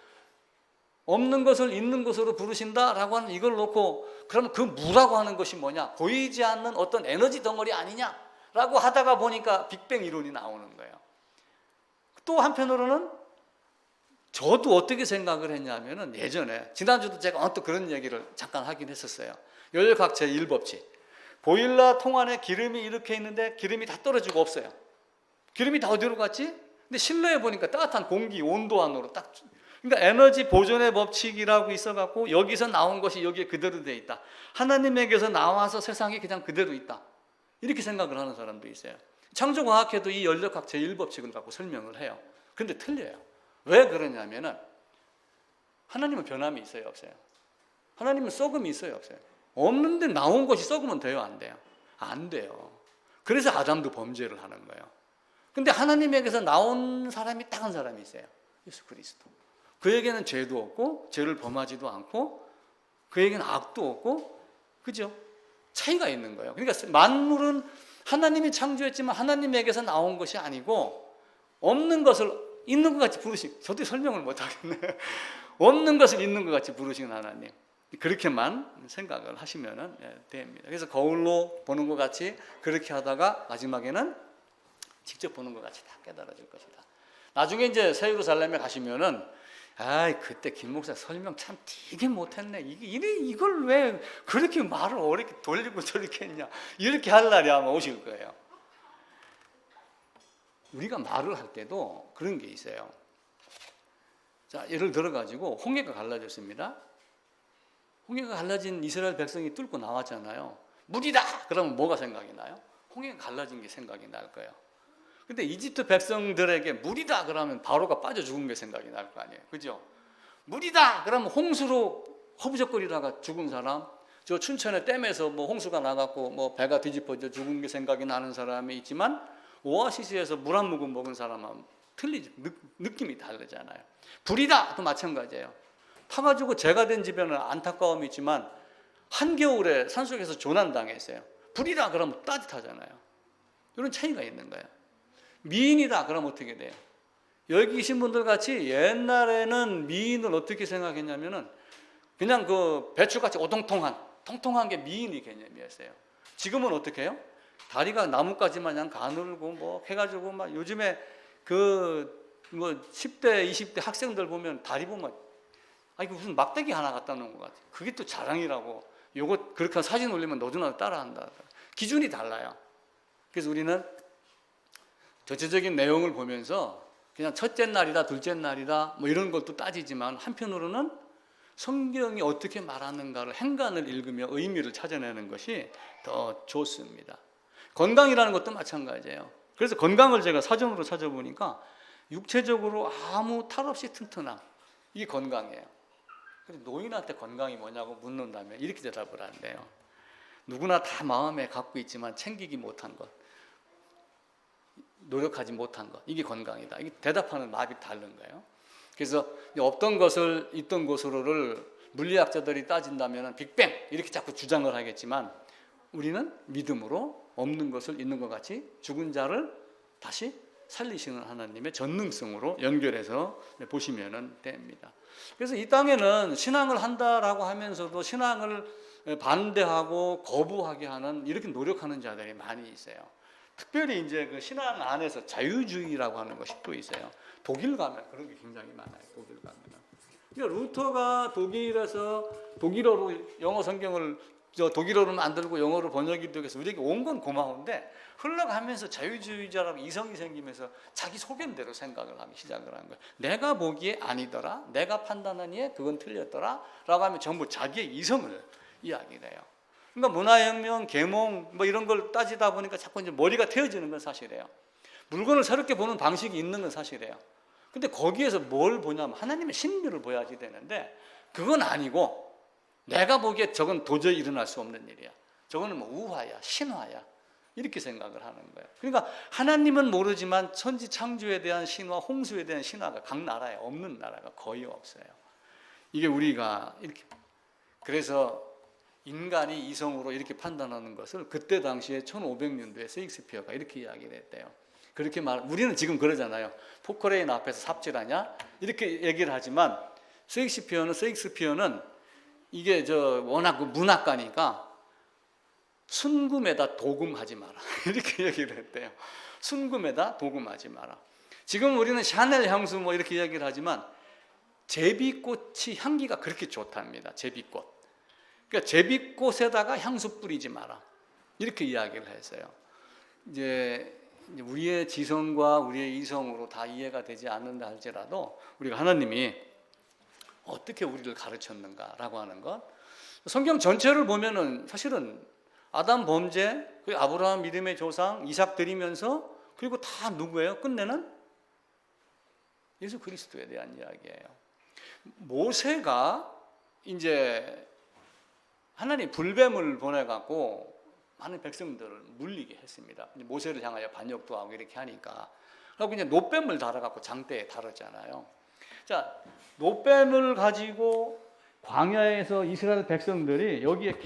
없는 것을 있는 것으로 부르신다라고 하는 이걸 놓고 그러면 그 무라고 하는 것이 뭐냐? 보이지 않는 어떤 에너지 덩어리 아니냐라고 하다가 보니까 빅뱅 이론이 나오는 거예요. 또 한편으로는 저도 어떻게 생각을 했냐면은 예전에 지난주도 제가 또 그런 얘기를 잠깐 하긴 했었어요. 열역학 제1법칙. 보일러 통 안에 기름이 이렇게 있는데 기름이 다 떨어지고 없어요. 기름이 다 어디로 갔지? 근데 실내에 보니까 따뜻한 공기 온도 안으로 딱. 그러니까 에너지 보존의 법칙이라고 있어갖고 여기서 나온 것이 여기에 그대로 돼 있다. 하나님에게서 나와서 세상에 그냥 그대로 있다. 이렇게 생각을 하는 사람도 있어요. 창조과학회도 이 열역학 제1법칙을 갖고 설명을 해요. 그런데 틀려요. 왜 그러냐면은 하나님은 변함이 있어요, 없어요? 하나님은 썩음이 있어요, 없어요? 없는데 나온 것이 썩으면 돼요, 안 돼요? 안 돼요. 그래서 아담도 범죄를 하는 거예요. 근데 하나님에게서 나온 사람이 딱 한 사람이 있어요. 예수 그리스도. 그에게는 죄도 없고 죄를 범하지도 않고 그에게는 악도 없고, 그죠? 차이가 있는 거예요. 그러니까 만물은 하나님이 창조했지만 하나님에게서 나온 것이 아니고 없는 것을 있는 것 같이 부르신, 저도 설명을 못 하겠네. 없는 것을 있는 것 같이 부르신 하나님. 그렇게만 생각을 하시면 됩니다. 그래서 거울로 보는 것 같이 그렇게 하다가 마지막에는 직접 보는 것 같이 다 깨달아질 것이다. 나중에 이제 새 예루살렘에 가시면은 그때 김 목사 설명 참 되게 못했네. 이걸 왜 그렇게 말을 어렵게 돌리고 저렇게 했냐. 이렇게 할 날이 아마 오실 거예요. 우리가 말을 할 때도 그런 게 있어요. 자, 예를 들어가지고 홍해가 갈라졌습니다. 홍해가 갈라진 이스라엘 백성이 뚫고 나왔잖아요. 물이다! 그러면 뭐가 생각이 나요? 홍해가 갈라진 게 생각이 날 거예요. 근데 이집트 백성들에게 물이다! 그러면 바로가 빠져 죽은 게 생각이 날 거 아니에요. 그죠? 물이다! 그러면 홍수로 허부적거리다가 죽은 사람, 저 춘천의 댐에서 뭐 홍수가 나갔고 뭐 배가 뒤집어져 죽은 게 생각이 나는 사람이 있지만 오아시스에서 물 한 모금 먹은 사람은 틀리죠. 느낌이 다르잖아요. 불이다! 또 마찬가지예요. 타가지고 재가 된 집에는 안타까움이 있지만 한겨울에 산속에서 조난당했어요. 불이다! 그러면 따뜻하잖아요. 이런 차이가 있는 거예요. 미인이다! 그러면 어떻게 돼요? 여기 계신 분들 같이 옛날에는 미인을 어떻게 생각했냐면은 그냥 그 배추같이 오동통한, 통통한 게 미인의 개념이었어요. 지금은 어떻게 해요? 다리가 나뭇가지 마냥 가늘고 뭐 해가지고 막 요즘에 그 뭐 10대, 20대 학생들 보면 다리 보면 이거 무슨 막대기 하나 갖다 놓은 것 같아. 그게 또 자랑이라고. 요거 그렇게 사진 올리면 너도 나도 따라한다. 기준이 달라요. 그래서 우리는 전체적인 내용을 보면서 그냥 첫째 날이다, 둘째 날이다 뭐 이런 것도 따지지만 한편으로는 성경이 어떻게 말하는가를 행간을 읽으며 의미를 찾아내는 것이 더 좋습니다. 건강이라는 것도 마찬가지예요. 그래서 건강을 제가 사전으로 찾아보니까 육체적으로 아무 탈 없이 튼튼함, 이게 건강이에요. 근데 노인한테 건강이 뭐냐고 묻는다면 이렇게 대답을 한대요. 누구나 다 마음에 갖고 있지만 챙기기 못한 것, 노력하지 못한 것, 이게 건강이다. 이게 대답하는 말이 다른 거예요. 그래서 없던 것을 있던 것으로를 물리학자들이 따진다면 빅뱅 이렇게 자꾸 주장을 하겠지만 우리는 믿음으로 없는 것을 있는 것 같이 죽은 자를 다시 살리시는 하나님의 전능성으로 연결해서 보시면 됩니다. 그래서 이 땅에는 신앙을 한다라고 하면서도 신앙을 반대하고 거부하게 하는 이렇게 노력하는 자들이 많이 있어요. 특별히 이제 그 신앙 안에서 자유주의라고 하는 것이 또 있어요. 독일 가면 그런 게 굉장히 많아요. 독일 가면. 그러니까 루터가 독일에서 독일어로 영어 성경을 독일어로 만들고 영어로 번역이 되어서 우리에게 온 건 고마운데 흘러가면서 자유주의자라고 이성이 생기면서 자기 소견대로 생각을 하기 시작을 한 거예요. 내가 보기에 아니더라, 내가 판단하니에 그건 틀렸더라 라고 하면 전부 자기의 이성을 이야기를 해요. 그러니까 문화혁명, 계몽 뭐 이런 걸 따지다 보니까 자꾸 이제 머리가 태워지는 건 사실이에요. 물건을 새롭게 보는 방식이 있는 건 사실이에요. 근데 거기에서 뭘 보냐면 하나님의 신비를 보여야지 되는데 그건 아니고 내가 보기에 저건 도저히 일어날 수 없는 일이야. 저거는 뭐 우화야, 신화야. 이렇게 생각을 하는 거예요. 그러니까 하나님은 모르지만 천지 창조에 대한 신화, 홍수에 대한 신화가 각 나라에 없는 나라가 거의 없어요. 이게 우리가 이렇게 그래서 인간이 이성으로 이렇게 판단하는 것을 그때 당시에 1500년도에 셰익스피어가 이렇게 이야기를 했대요. 그렇게 우리는 지금 그러잖아요. 포크레인 앞에서 삽질하냐? 이렇게 얘기를 하지만 셰익스피어는 이게 워낙 그 문학가니까 순금에다 도금하지 마라. 이렇게 얘기를 했대요. 순금에다 도금하지 마라. 지금 우리는 샤넬 향수 뭐 이렇게 얘기를 하지만 제비꽃이 향기가 그렇게 좋답니다. 제비꽃. 그러니까 제비꽃에다가 향수 뿌리지 마라. 이렇게 이야기를 했어요. 이제 우리의 지성과 우리의 이성으로 다 이해가 되지 않는다 할지라도 우리가 하나님이 어떻게 우리를 가르쳤는가라고 하는 것. 성경 전체를 보면은 사실은 아담 범죄, 아브라함 믿음의 조상, 이삭 드리면서 그리고 다 누구예요? 끝내는 예수 그리스도에 대한 이야기예요. 모세가 이제 하나님 불뱀을 보내갖고 많은 백성들을 물리게 했습니다. 모세를 향하여 반역도 하고 이렇게 하니까. 그리고 이제 노뱀을 달아갖고 장대에 달았잖아요. 자, 노뱀을 가지고 광야에서 이스라엘 백성들이 여기에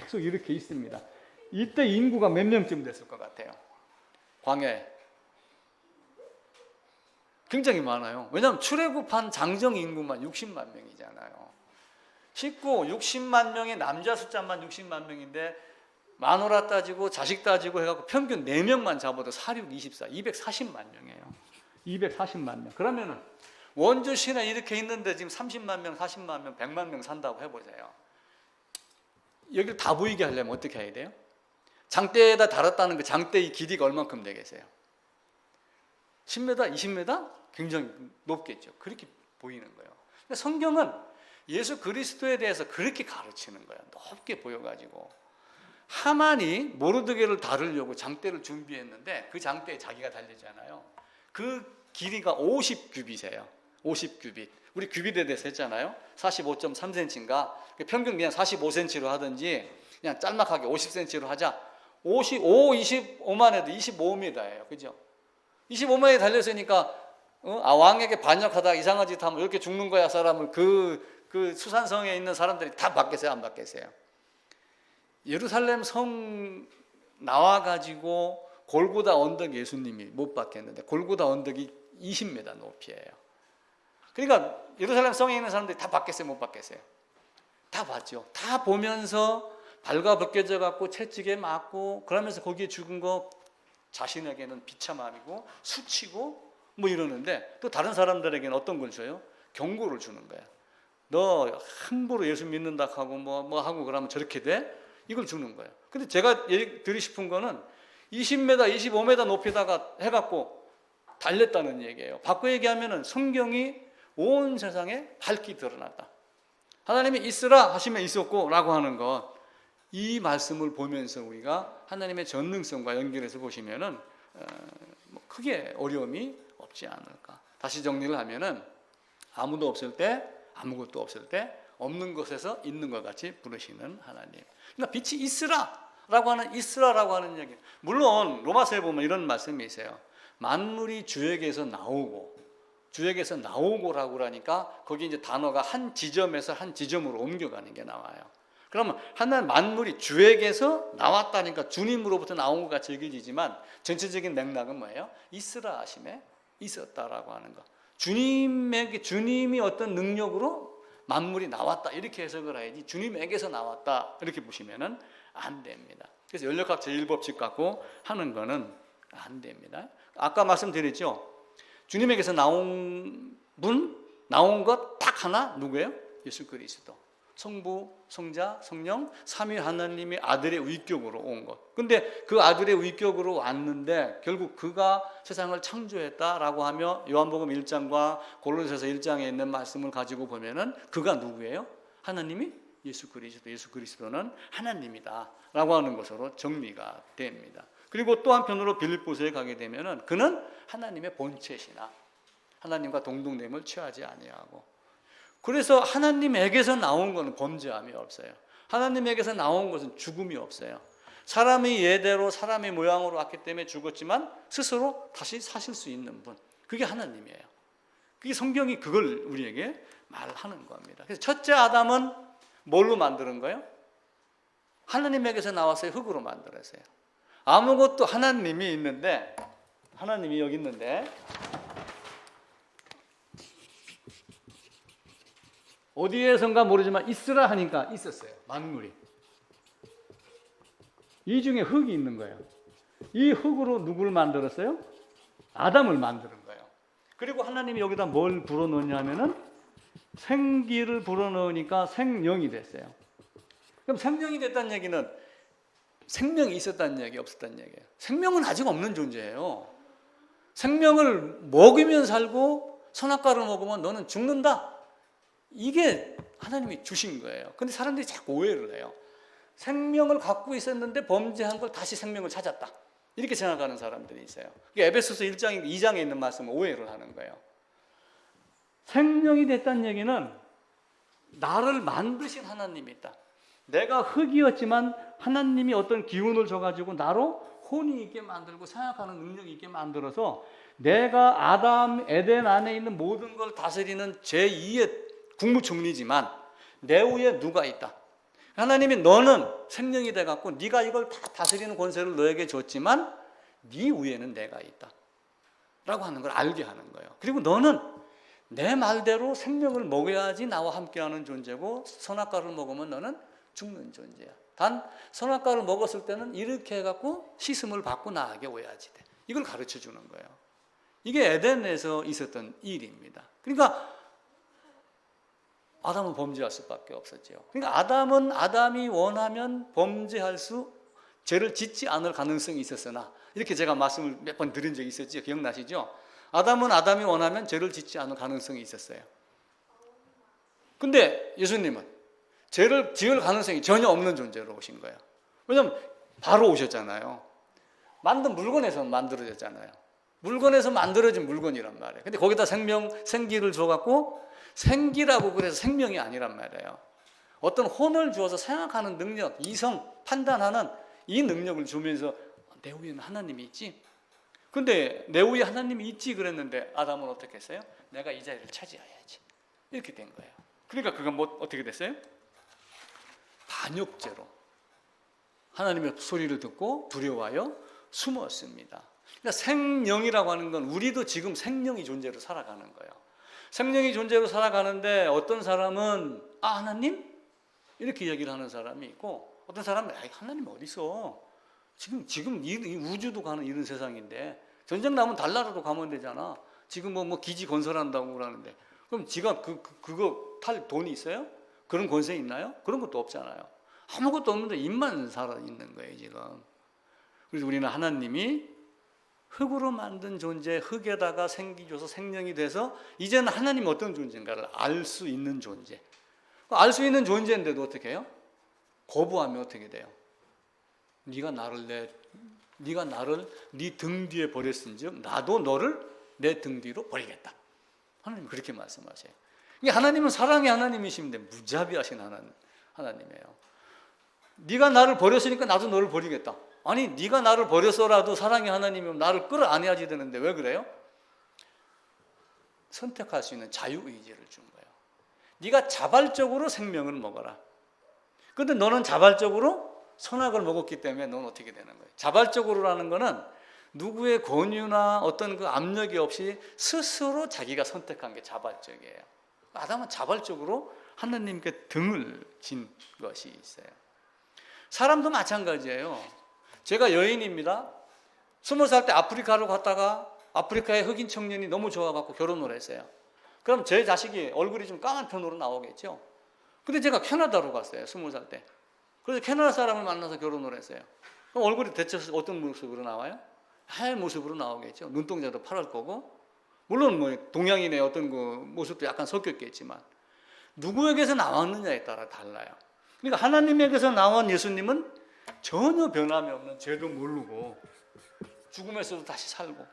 계속 이렇게 있습니다. 이때 인구가 몇 명쯤 됐을 것 같아요? 광야에. 굉장히 많아요. 왜냐하면 출애굽한 장정 인구만 60만 명이잖아요. 60만 명의 남자 숫자만 60만 명인데 마누라 따지고 자식 따지고 해갖고 평균 4명만 잡아도 4, 6, 24, 240만 명이에요. 240만 명. 그러면은 원주 시내 이렇게 있는데 지금 30만 명, 40만 명, 100만 명 산다고 해보세요. 여기를 다 보이게 하려면 어떻게 해야 돼요? 장대에다 달았다는 그 장대의 길이가 얼만큼 되겠어요? 10m, 20m? 굉장히 높겠죠. 그렇게 보이는 거예요. 성경은 예수 그리스도에 대해서 그렇게 가르치는 거예요. 높게 보여가지고 하만이 모르드게를 다루려고 장대를 준비했는데 그 장대에 자기가 달리잖아요. 그 길이가 50규빗이에요. 50규빗. 우리 규빗에 대해서 했잖아요. 45.3cm인가. 평균 그냥 45cm로 하든지 그냥 짤막하게 50cm로 하자. 25만 해도 25m예요. 그죠? 25m에 달렸으니까 왕에게 반역하다가 이상한 짓 하면 이렇게 죽는 거야. 사람을 그 수산성에 있는 사람들이 다 받겠어요? 안 받겠어요? 예루살렘 성 나와가지고 골고다 언덕 예수님이 못 받겠는데 골고다 언덕이 20m 높이에요. 그러니까 예루살렘 성에 있는 사람들이 다 받겠어요? 못 받겠어요? 다 봤죠. 다 보면서 발가벗겨져 갖고 채찍에 맞고 그러면서 거기에 죽은 거 자신에게는 비참함이고 수치고 뭐 이러는데 또 다른 사람들에게는 어떤 걸 줘요? 경고를 주는 거야. 너 함부로 예수 믿는다 하고 뭐 하고 그러면 저렇게 돼? 이걸 주는 거예요. 근데 제가 얘기 드리고 싶은 거는 20m, 25m 높이다가 해갖고 달렸다는 얘기예요. 바꿔 얘기하면은 성경이 온 세상에 밝히 드러났다. 하나님이 있으라 하시면 있었고 라고 하는 것. 이 말씀을 보면서 우리가 하나님의 전능성과 연결해서 보시면은 크게 어려움이 없지 않을까. 다시 정리를 하면은 아무도 없을 때, 아무것도 없을 때 없는 것에서 있는 것 같이 부르시는 하나님. 그러니까 빛이 있으라라고 하는 얘기. 물론 로마서에 보면 이런 말씀이 있어요. 만물이 주에게서 나오고라고 그러니까 거기 이제 단어가 한 지점에서 한 지점으로 옮겨가는 게 나와요. 그러면 하나님 만물이 주에게서 나왔다니까 주님으로부터 나온 것 같이 여겨지지만 전체적인 맥락은 뭐예요? 있으라 하심에 있었다라고 하는 거. 주님이 어떤 능력으로 만물이 나왔다 이렇게 해석을 해야지 주님에게서 나왔다 이렇게 보시면은 안 됩니다. 그래서 연력학 제1법칙 갖고 하는 거는 안 됩니다. 아까 말씀드렸죠. 주님에게서 나온 것 딱 하나 누구예요? 예수 그리스도. 성부, 성자, 성령, 삼위 하나님의 아들의 위격으로 온 것. 근데 그 아들의 위격으로 왔는데 결국 그가 세상을 창조했다라고 하며 요한복음 1장과 골로새서 1장에 있는 말씀을 가지고 보면은 그가 누구예요? 하나님이 예수 그리스도는 하나님이다라고 하는 것으로 정리가 됩니다. 그리고 또 한편으로 빌립보서에 가게 되면은 그는 하나님의 본체시나 하나님과 동등됨을 취하지 아니하고. 그래서 하나님에게서 나온 것은 범죄함이 없어요. 하나님에게서 나온 것은 죽음이 없어요. 사람이 예대로 사람의 모양으로 왔기 때문에 죽었지만 스스로 다시 사실 수 있는 분, 그게 하나님이에요. 그게 성경이 그걸 우리에게 말하는 겁니다. 그래서 첫째 아담은 뭘로 만드는 거예요? 하나님에게서 나왔어요. 흙으로 만들었어요. 아무것도 하나님이 있는데, 하나님이 여기 있는데 어디에선가 모르지만 있으라 하니까 있었어요. 만물이. 이 중에 흙이 있는 거예요. 이 흙으로 누구를 만들었어요? 아담을 만드는 거예요. 그리고 하나님이 여기다 뭘 불어넣냐 하면은 생기를 불어넣으니까 생명이 됐어요. 그럼 생명이 됐다는 얘기는 생명이 있었다는 얘기, 없었다는 얘기예요. 생명은 아직 없는 존재예요. 생명을 먹이면 살고 선악과를 먹으면 너는 죽는다. 이게 하나님이 주신 거예요. 근데 사람들이 자꾸 오해를 해요. 생명을 갖고 있었는데 범죄한 걸 다시 생명을 찾았다. 이렇게 생각하는 사람들이 있어요. 에베소서 1장, 2장에 있는 말씀을 오해를 하는 거예요. 생명이 됐다는 얘기는 나를 만드신 하나님이 있다. 내가 흙이었지만 하나님이 어떤 기운을 줘가지고 나로 혼이 있게 만들고 생각하는 능력이 있게 만들어서 내가 아담, 에덴 안에 있는 모든 걸 다스리는 제2의 국무총리지만 내 위에 누가 있다. 하나님이 너는 생명이 돼갖고 네가 이걸 다 다스리는 권세를 너에게 줬지만 네 위에는 내가 있다 라고 하는 걸 알게 하는 거예요. 그리고 너는 내 말대로 생명을 먹여야지 나와 함께하는 존재고 선악과를 먹으면 너는 죽는 존재야. 단 선악과를 먹었을 때는 이렇게 해갖고 씻음을 받고 나에게 오야지 돼. 이걸 가르쳐 주는 거예요. 이게 에덴에서 있었던 일입니다. 그러니까 아담은 범죄할 수밖에 없었죠. 그러니까 아담이 원하면 범죄할 수, 죄를 짓지 않을 가능성이 있었으나 이렇게 제가 말씀을 몇 번 드린 적이 있었죠. 기억나시죠? 아담이 원하면 죄를 짓지 않을 가능성이 있었어요. 근데 예수님은 죄를 지을 가능성이 전혀 없는 존재로 오신 거예요. 왜냐하면 바로 오셨잖아요. 만든 물건에서 만들어졌잖아요. 물건에서 만들어진 물건이란 말이에요. 근데 거기다 생기를 줘갖고 생기라고 그래서 생명이 아니란 말이에요. 어떤 혼을 주어서 생각하는 능력, 이성, 판단하는 이 능력을 주면서 내 위에는 하나님이 있지. 근데 내 위에 하나님이 있지 그랬는데 아담은 어떻게 했어요? 내가 이 자리를 차지해야지. 이렇게 된 거예요. 그러니까 그건 뭐 어떻게 됐어요? 반역죄로 하나님의 소리를 듣고 두려워하여 숨었습니다. 그러니까 생명이라고 하는 건 우리도 지금 생명이 존재로 살아가는 거예요. 생명이 존재로 살아가는데 어떤 사람은 하나님? 이렇게 얘기를 하는 사람이 있고 어떤 사람은 하나님 어디 있어? 지금 이 우주도 가는 이런 세상인데 전쟁 나면 달나라도 가면 되잖아. 지금 뭐 기지 건설한다고 그러는데 그럼 지가 그거 탈 돈이 있어요? 그런 권세 있나요? 그런 것도 없잖아요. 아무것도 없는데 입만 살아 있는 거예요 지금. 그래서 우리는 하나님이 흙으로 만든 존재, 흙에다가 생기 줘서 생명이 돼서 이제는 하나님이 어떤 존재인가를 알 수 있는 존재. 알 수 있는 존재인데도 어떻게 해요? 거부하면 어떻게 돼요? 네가 나를 네 등 뒤에 버렸은즉 나도 너를 내 등 뒤로 버리겠다. 하나님 그렇게 말씀하세요. 하나님은 사랑의 하나님이신데 무자비하신 하나님이에요. 네가 나를 버렸으니까 나도 너를 버리겠다. 아니 네가 나를 버려서라도 사랑의 하나님이면 나를 끌어안아야지 되는데 왜 그래요? 선택할 수 있는 자유의지를 준 거예요. 네가 자발적으로 생명을 먹어라. 그런데 너는 자발적으로 선악을 먹었기 때문에 너는 어떻게 되는 거예요? 자발적으로라는 거는 누구의 권유나 어떤 그 압력이 없이 스스로 자기가 선택한 게 자발적이에요. 아담은 자발적으로 하나님께 등을 진 것이 있어요. 사람도 마찬가지예요. 제가 여인입니다. 20살 때 아프리카로 갔다가 아프리카의 흑인 청년이 너무 좋아갖고 결혼을 했어요. 그럼 제 자식이 얼굴이 좀 까만 편으로 나오겠죠. 근데 제가 캐나다로 갔어요. 20살 때. 그래서 캐나다 사람을 만나서 결혼을 했어요. 그럼 얼굴이 대체 어떤 모습으로 나와요? 하얀 모습으로 나오겠죠. 눈동자도 파랄 거고. 물론 뭐 동양인의 어떤 그 모습도 약간 섞였겠지만 누구에게서 나왔느냐에 따라 달라요. 그러니까 하나님에게서 나온 예수님은 전혀 변함이 없는 죄도 모르고 죽음에서도 다시 살고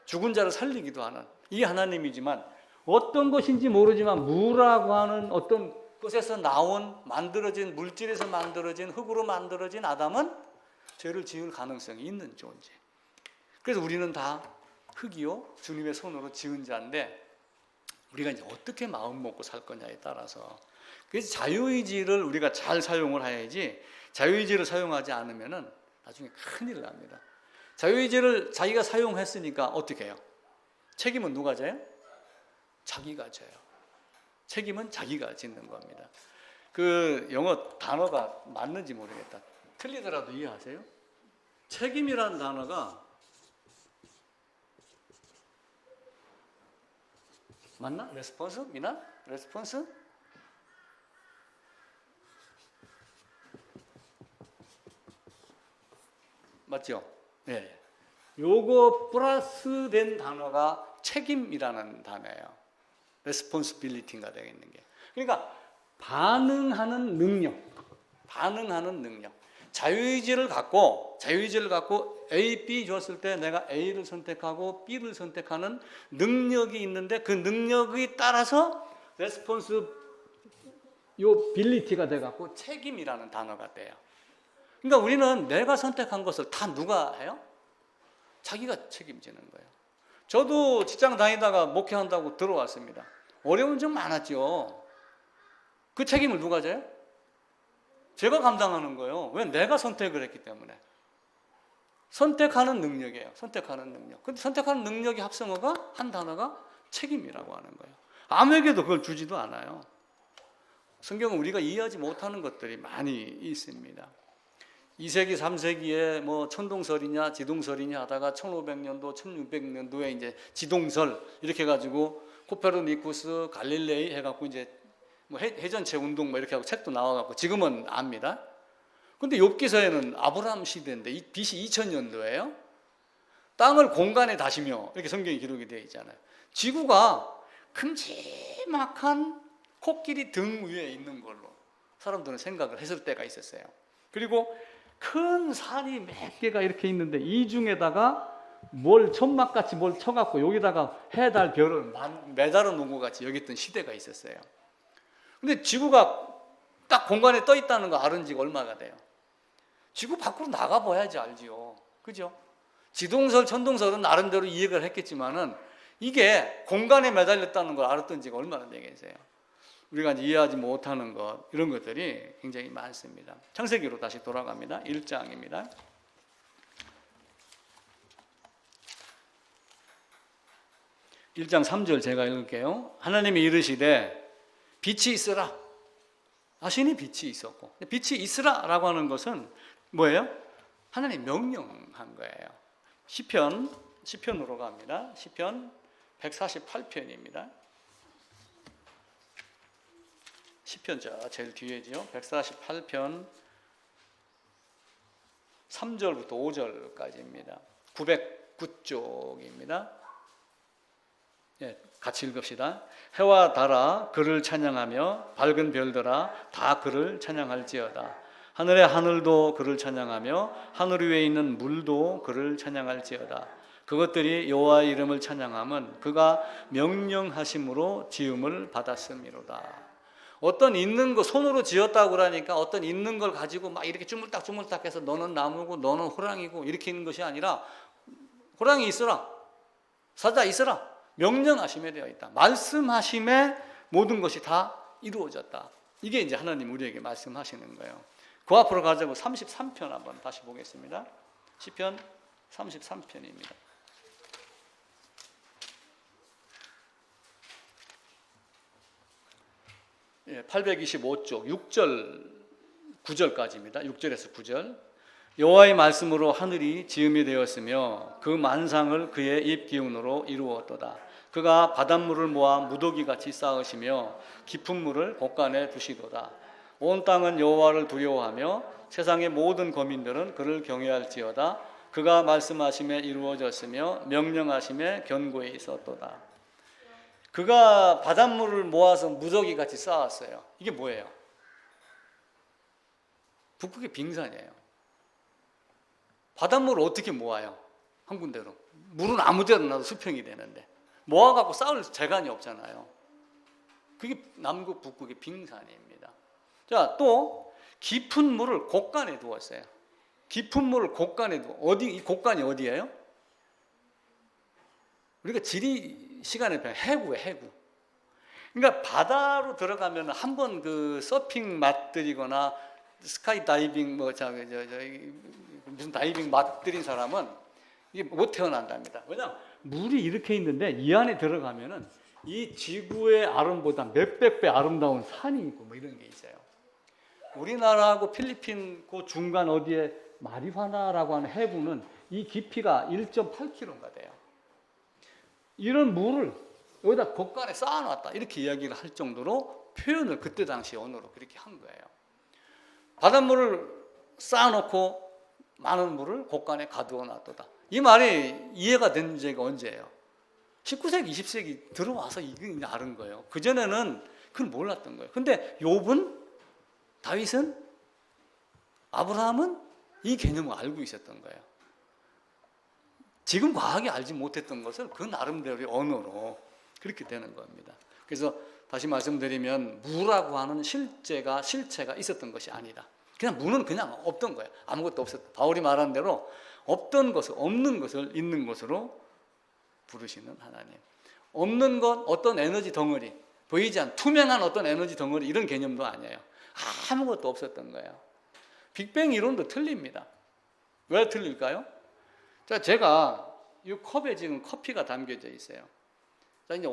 죽은 자를 살리기도 하는 이게 하나님이지만 어떤 것인지 모르지만 무라고 하는 어떤 것에서 나온 만들어진 물질에서 만들어진 흙으로 만들어진 아담은 죄를 지을 가능성이 있는 존재. 그래서 우리는 다 흙이요 주님의 손으로 지은 자인데 우리가 이제 어떻게 마음 먹고 살 거냐에 따라서 그래서 자유의지를 우리가 잘 사용을 해야지 자유의지를 사용하지 않으면은 나중에 큰일 납니다. 자유의지를 자기가 사용했으니까 어떻게 해요? 책임은 누가 져요? 자기가 져요. 책임은 자기가 짓는 겁니다. 그 영어 단어가 맞는지 모르겠다. 틀리더라도 이해하세요? 책임이라는 단어가 맞나? 레스폰스? 미나? 레스폰스? 맞죠? 네. 요거 플러스 된 단어가 책임이라는 단어예요. responsibility가 되겠는 게. 그러니까 반응하는 능력. 자유의지를 갖고 A, B 줬을 때 내가 A를 선택하고 B를 선택하는 능력이 있는데 그 능력에 따라서 responsibility가 돼 갖고 책임이라는 단어가 돼요. 그러니까 우리는 내가 선택한 것을 다 누가 해요? 자기가 책임지는 거예요. 저도 직장 다니다가 목회한다고 들어왔습니다. 어려운 점 많았죠. 그 책임을 누가 져요? 제가 감당하는 거예요. 왜? 내가 선택을 했기 때문에. 선택하는 능력이에요. 선택하는 능력. 근데 선택하는 능력이 합성어가 한 단어가 책임이라고 하는 거예요. 아무에게도 그걸 주지도 않아요. 성경은 우리가 이해하지 못하는 것들이 많이 있습니다. 2세기, 3세기에 뭐 천동설이냐 지동설이냐 하다가 1500년도, 1600년도에 이제 지동설 이렇게 해가지고 코페르니쿠스, 갈릴레이 해갖고 이제 뭐 해전체 운동 뭐 이렇게 하고 책도 나와갖고 지금은 압니다. 근데 욥기서에는 아브라함 시대인데 BC 2000년도예요. 땅을 공간에 다시며 이렇게 성경이 기록이 되어 있잖아요. 지구가 큼지막한 코끼리 등 위에 있는 걸로 사람들은 생각을 했을 때가 있었어요. 그리고 큰 산이 몇 개가 이렇게 있는데 이 중에다가 뭘 천막같이 뭘 쳐갖고 여기다가 해, 달, 별을 매달아 놓은 것 같이 여겼던 시대가 있었어요. 근데 지구가 딱 공간에 떠 있다는 거 알은 지가 얼마가 돼요? 지구 밖으로 나가봐야지 알지요. 그죠? 지동설, 천동설은 나름대로 이해를 했겠지만은 이게 공간에 매달렸다는 걸 알았던 지가 얼마나 되겠어요? 우리가 이제 이해하지 못하는 것, 이런 것들이 굉장히 많습니다. 창세기로 다시 돌아갑니다. 1장입니다. (1장 3절) 제가 읽을게요. 하나님이 이르시되 빛이 있으라. 자신이 빛이 있었고, 빛이 있으라라고 하는 것은 뭐예요? 하나님 명령한 거예요. 시편으로 갑니다. 시편 148편입니다. 시편 제일 뒤에죠. 148편 3절부터 5절까지입니다. 909쪽입니다. 예, 같이 읽읍시다. 해와 달아 그를 찬양하며 밝은 별들아 다 그를 찬양할지어다. 하늘의 하늘도 그를 찬양하며 하늘 위에 있는 물도 그를 찬양할지어다. 그것들이 여호와의 이름을 찬양함은 그가 명령하심으로 지음을 받았음이로다. 어떤 있는 거 손으로 지었다고 그러니까 어떤 있는 걸 가지고 막 이렇게 주물딱주물딱 해서 너는 나무고 너는 호랑이고 이렇게 있는 것이 아니라 호랑이 있어라, 사자 있어라, 명령하심에 되어 있다. 말씀하심에 모든 것이 다 이루어졌다. 이게 이제 하나님 우리에게 말씀하시는 거예요. 그 앞으로 가자고 33편 한번 다시 보겠습니다. 시편 33편입니다. 예, 825쪽 6절 9절까지입니다. 6절에서 9절. 여호와의 말씀으로 하늘이 지음이 되었으며 그 만상을 그의 입 기운으로 이루었도다. 그가 바닷물을 모아 무더기같이 쌓으시며 깊은 물을 곳간에 두시도다. 온 땅은 여호와를 두려워하며 세상의 모든 거민들은 그를 경외할지어다. 그가 말씀하심에 이루어졌으며 명령하심에 견고히 있었도다. 그가 바닷물을 모아서 무더기같이 쌓았어요. 이게 뭐예요? 북극의 빙산이에요. 바닷물을 어떻게 모아요? 한 군데로. 물은 아무 데나 놔도 수평이 되는데 모아갖고 쌓을 재간이 없잖아요. 그게 남극 북극의 빙산입니다. 자, 또 깊은 물을 곳간에 두었어요. 깊은 물을 곳간에 이 곳간이 어디예요? 우리가 지리 시간에 보면 해구예요, 해구. 그러니까 바다로 들어가면 한 번 그 서핑 맛들이거나 스카이 다이빙 무슨 다이빙 맛들인 사람은 이게 못 태어난답니다. 왜냐하면 물이 이렇게 있는데 이 안에 들어가면은 이 지구의 아름보다 몇백 배 아름다운 산이 있고 뭐 이런 게 있어요. 우리나라하고 필리핀 그 중간 어디에 마리화나라고 하는 해구는 이 깊이가 1.8km가 돼요. 이런 물을 여기다 곳간에 쌓아놨다 이렇게 이야기를 할 정도로 표현을 그때 당시 언어로 그렇게 한 거예요. 바닷물을 쌓아놓고 많은 물을 곳간에 가두어 놨도다. 이 말이 이해가 된 지가 언제예요? 19세기, 20세기 들어와서 이게 아는 거예요. 그전에는 그걸 몰랐던 거예요. 근데 욥은, 다윗은, 아브라함은 이 개념을 알고 있었던 거예요. 지금 과학이 알지 못했던 것을 그 나름대로의 언어로 그렇게 되는 겁니다. 그래서 다시 말씀드리면 무라고 하는 실체가 있었던 것이 아니다. 그냥 무는 그냥 없던 거예요. 아무것도 없었다. 바울이 말한 대로 없던 것을, 없는 것을 있는 것으로 부르시는 하나님. 없는 것, 어떤 에너지 덩어리, 보이지 않는 투명한 어떤 에너지 덩어리 이런 개념도 아니에요. 아무것도 없었던 거예요. 빅뱅 이론도 틀립니다. 왜 틀릴까요? 자, 제가 이 컵에 지금 커피가 담겨져 있어요. 자, 이제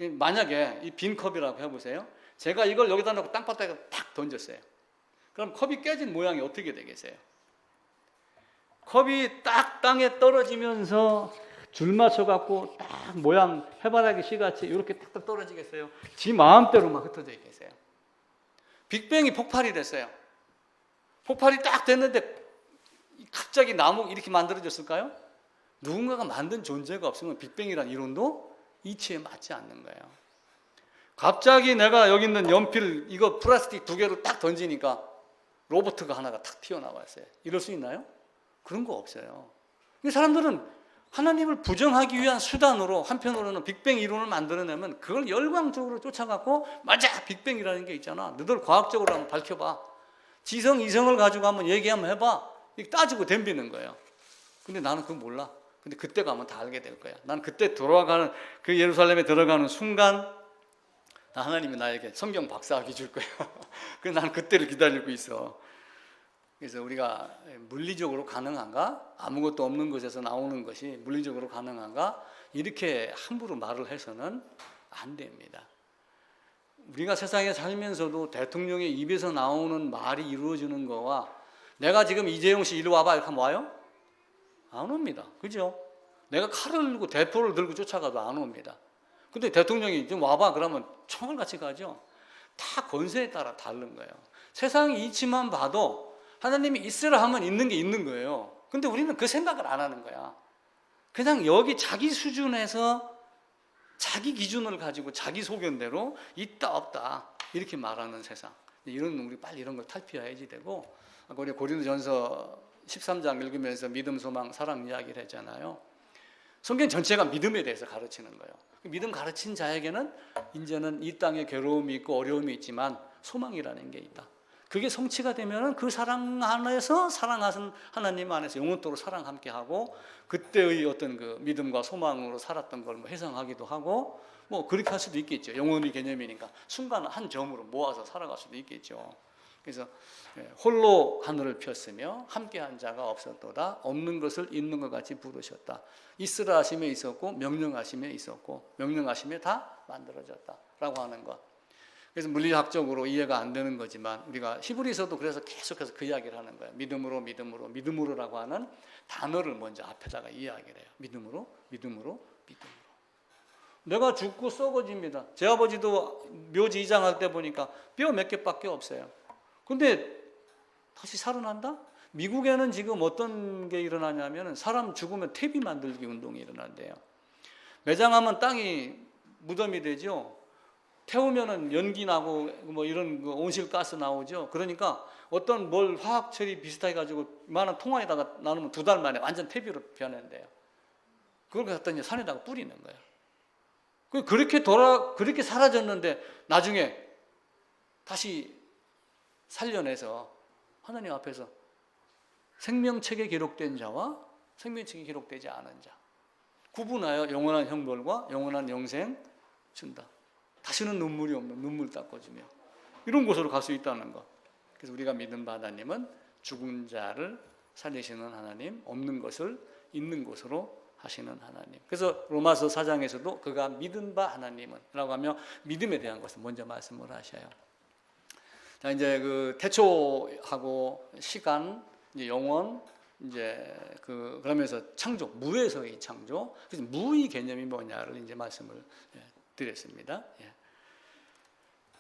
만약에 이 빈 컵이라고 해보세요. 제가 이걸 여기다 놓고 땅바닥에 탁 던졌어요. 그럼 컵이 깨진 모양이 어떻게 되겠어요? 컵이 딱 땅에 떨어지면서 줄 맞춰갖고 딱 모양 해바라기 씨같이 이렇게 탁탁 떨어지겠어요? 지 마음대로 막 흩어져 있겠어요? 빅뱅이 폭발이 됐어요. 폭발이 딱 됐는데 갑자기 나무 이렇게 만들어졌을까요? 누군가가 만든 존재가 없으면 빅뱅이라는 이론도 이치에 맞지 않는 거예요. 갑자기 내가 여기 있는 연필 이거 플라스틱 2개로 딱 던지니까 로봇가 하나가 탁 튀어나왔어요. 이럴 수 있나요? 그런 거 없어요. 사람들은 하나님을 부정하기 위한 수단으로 한편으로는 빅뱅 이론을 만들어내면 그걸 열광적으로 쫓아가고 맞아 빅뱅이라는 게 있잖아. 너들 과학적으로 한번 밝혀봐. 지성 이성을 가지고 한번 얘기 한번 해봐. 따지고 덤비는 거예요. 근데 나는 그거 몰라. 근데 그때 가면 다 알게 될 거야. 난 그때 돌아가는 그 예루살렘에 들어가는 순간 하나님이 나에게 성경 박사학위 줄 거야. 그래서 나는 그때를 기다리고 있어. 그래서 우리가 물리적으로 가능한가? 아무것도 없는 것에서 나오는 것이 물리적으로 가능한가? 이렇게 함부로 말을 해서는 안 됩니다. 우리가 세상에 살면서도 대통령의 입에서 나오는 말이 이루어지는 거와 내가 지금 이재용 씨 이리 와봐 이렇게 하면 와요? 안 옵니다. 그죠? 내가 칼을 들고 대포를 들고 쫓아가도 안 옵니다. 근데 대통령이 좀 와봐 그러면 총을 같이 가죠. 다 권세에 따라 다른 거예요. 세상이 이치만 봐도 하나님이 있으라 하면 있는 게 있는 거예요. 근데 우리는 그 생각을 안 하는 거야. 그냥 여기 자기 수준에서 자기 기준을 가지고 자기 소견대로 있다 없다 이렇게 말하는 세상. 우리 빨리 이런 걸 탈피해야지 되고, 우리 고린도전서 13장 읽으면서 믿음, 소망, 사랑 이야기를 했잖아요. 성경 전체가 믿음에 대해서 가르치는 거예요. 믿음 가르친 자에게는 이제는 이 땅에 괴로움이 있고 어려움이 있지만 소망이라는 게 있다. 그게 성취가 되면은 그 사랑 안에서 사랑하신 하나님 안에서 영원토록 사랑 함께하고 그때의 어떤 그 믿음과 소망으로 살았던 걸 뭐 회상하기도 하고 뭐 그렇게 할 수도 있겠죠. 영원의 개념이니까 순간 한 점으로 모아서 살아갈 수도 있겠죠. 그래서 홀로 하늘을 폈으며 함께한 자가 없었도다. 없는 것을 있는 것 같이 부르셨다. 있으라 하심에 있었고 명령하심에 있었고 명령하심에 다 만들어졌다라고 하는 것. 그래서 물리학적으로 이해가 안 되는 거지만 우리가 히브리서도 그래서 계속해서 그 이야기를 하는 거예요. 믿음으로라고 하는 단어를 먼저 앞에다가 이야기를 해요. 믿음으로. 내가 죽고 썩어집니다. 제 아버지도 묘지 이장할 때 보니까 뼈 몇 개밖에 없어요. 근데 다시 살아난다? 미국에는 지금 어떤 게 일어나냐면 사람 죽으면 퇴비 만들기 운동이 일어난대요. 매장하면 땅이 무덤이 되죠. 태우면은 연기 나고 뭐 이런 온실가스 나오죠. 그러니까 어떤 뭘 화학 처리 비슷하게 가지고 이만한 통화에다가 나누면 2달 만에 완전 퇴비로 변한대요. 그걸 갖다 이제 산에다가 뿌리는 거예요. 그렇게 사라졌는데 나중에 다시 살려내서 하나님 앞에서 생명책에 기록된 자와 생명책에 기록되지 않은 자 구분하여 영원한 형벌과 영원한 영생 준다. 다시는 눈물이 없는 눈물 닦아주며 이런 곳으로 갈 수 있다는 것. 그래서 우리가 믿는 바 하나님은 죽은 자를 살리시는 하나님, 없는 것을 있는 것으로 하시는 하나님. 그래서 로마서 4장에서도 그가 믿은 바 하나님은 라고 하며 믿음에 대한 것을 먼저 말씀을 하셔요. 자, 이제 그 태초하고 시간, 이제 영원, 이제 그러면서 창조, 무에서의 창조. 그래서 무의 개념이 뭐냐를 이제 말씀을 드렸습니다. 예.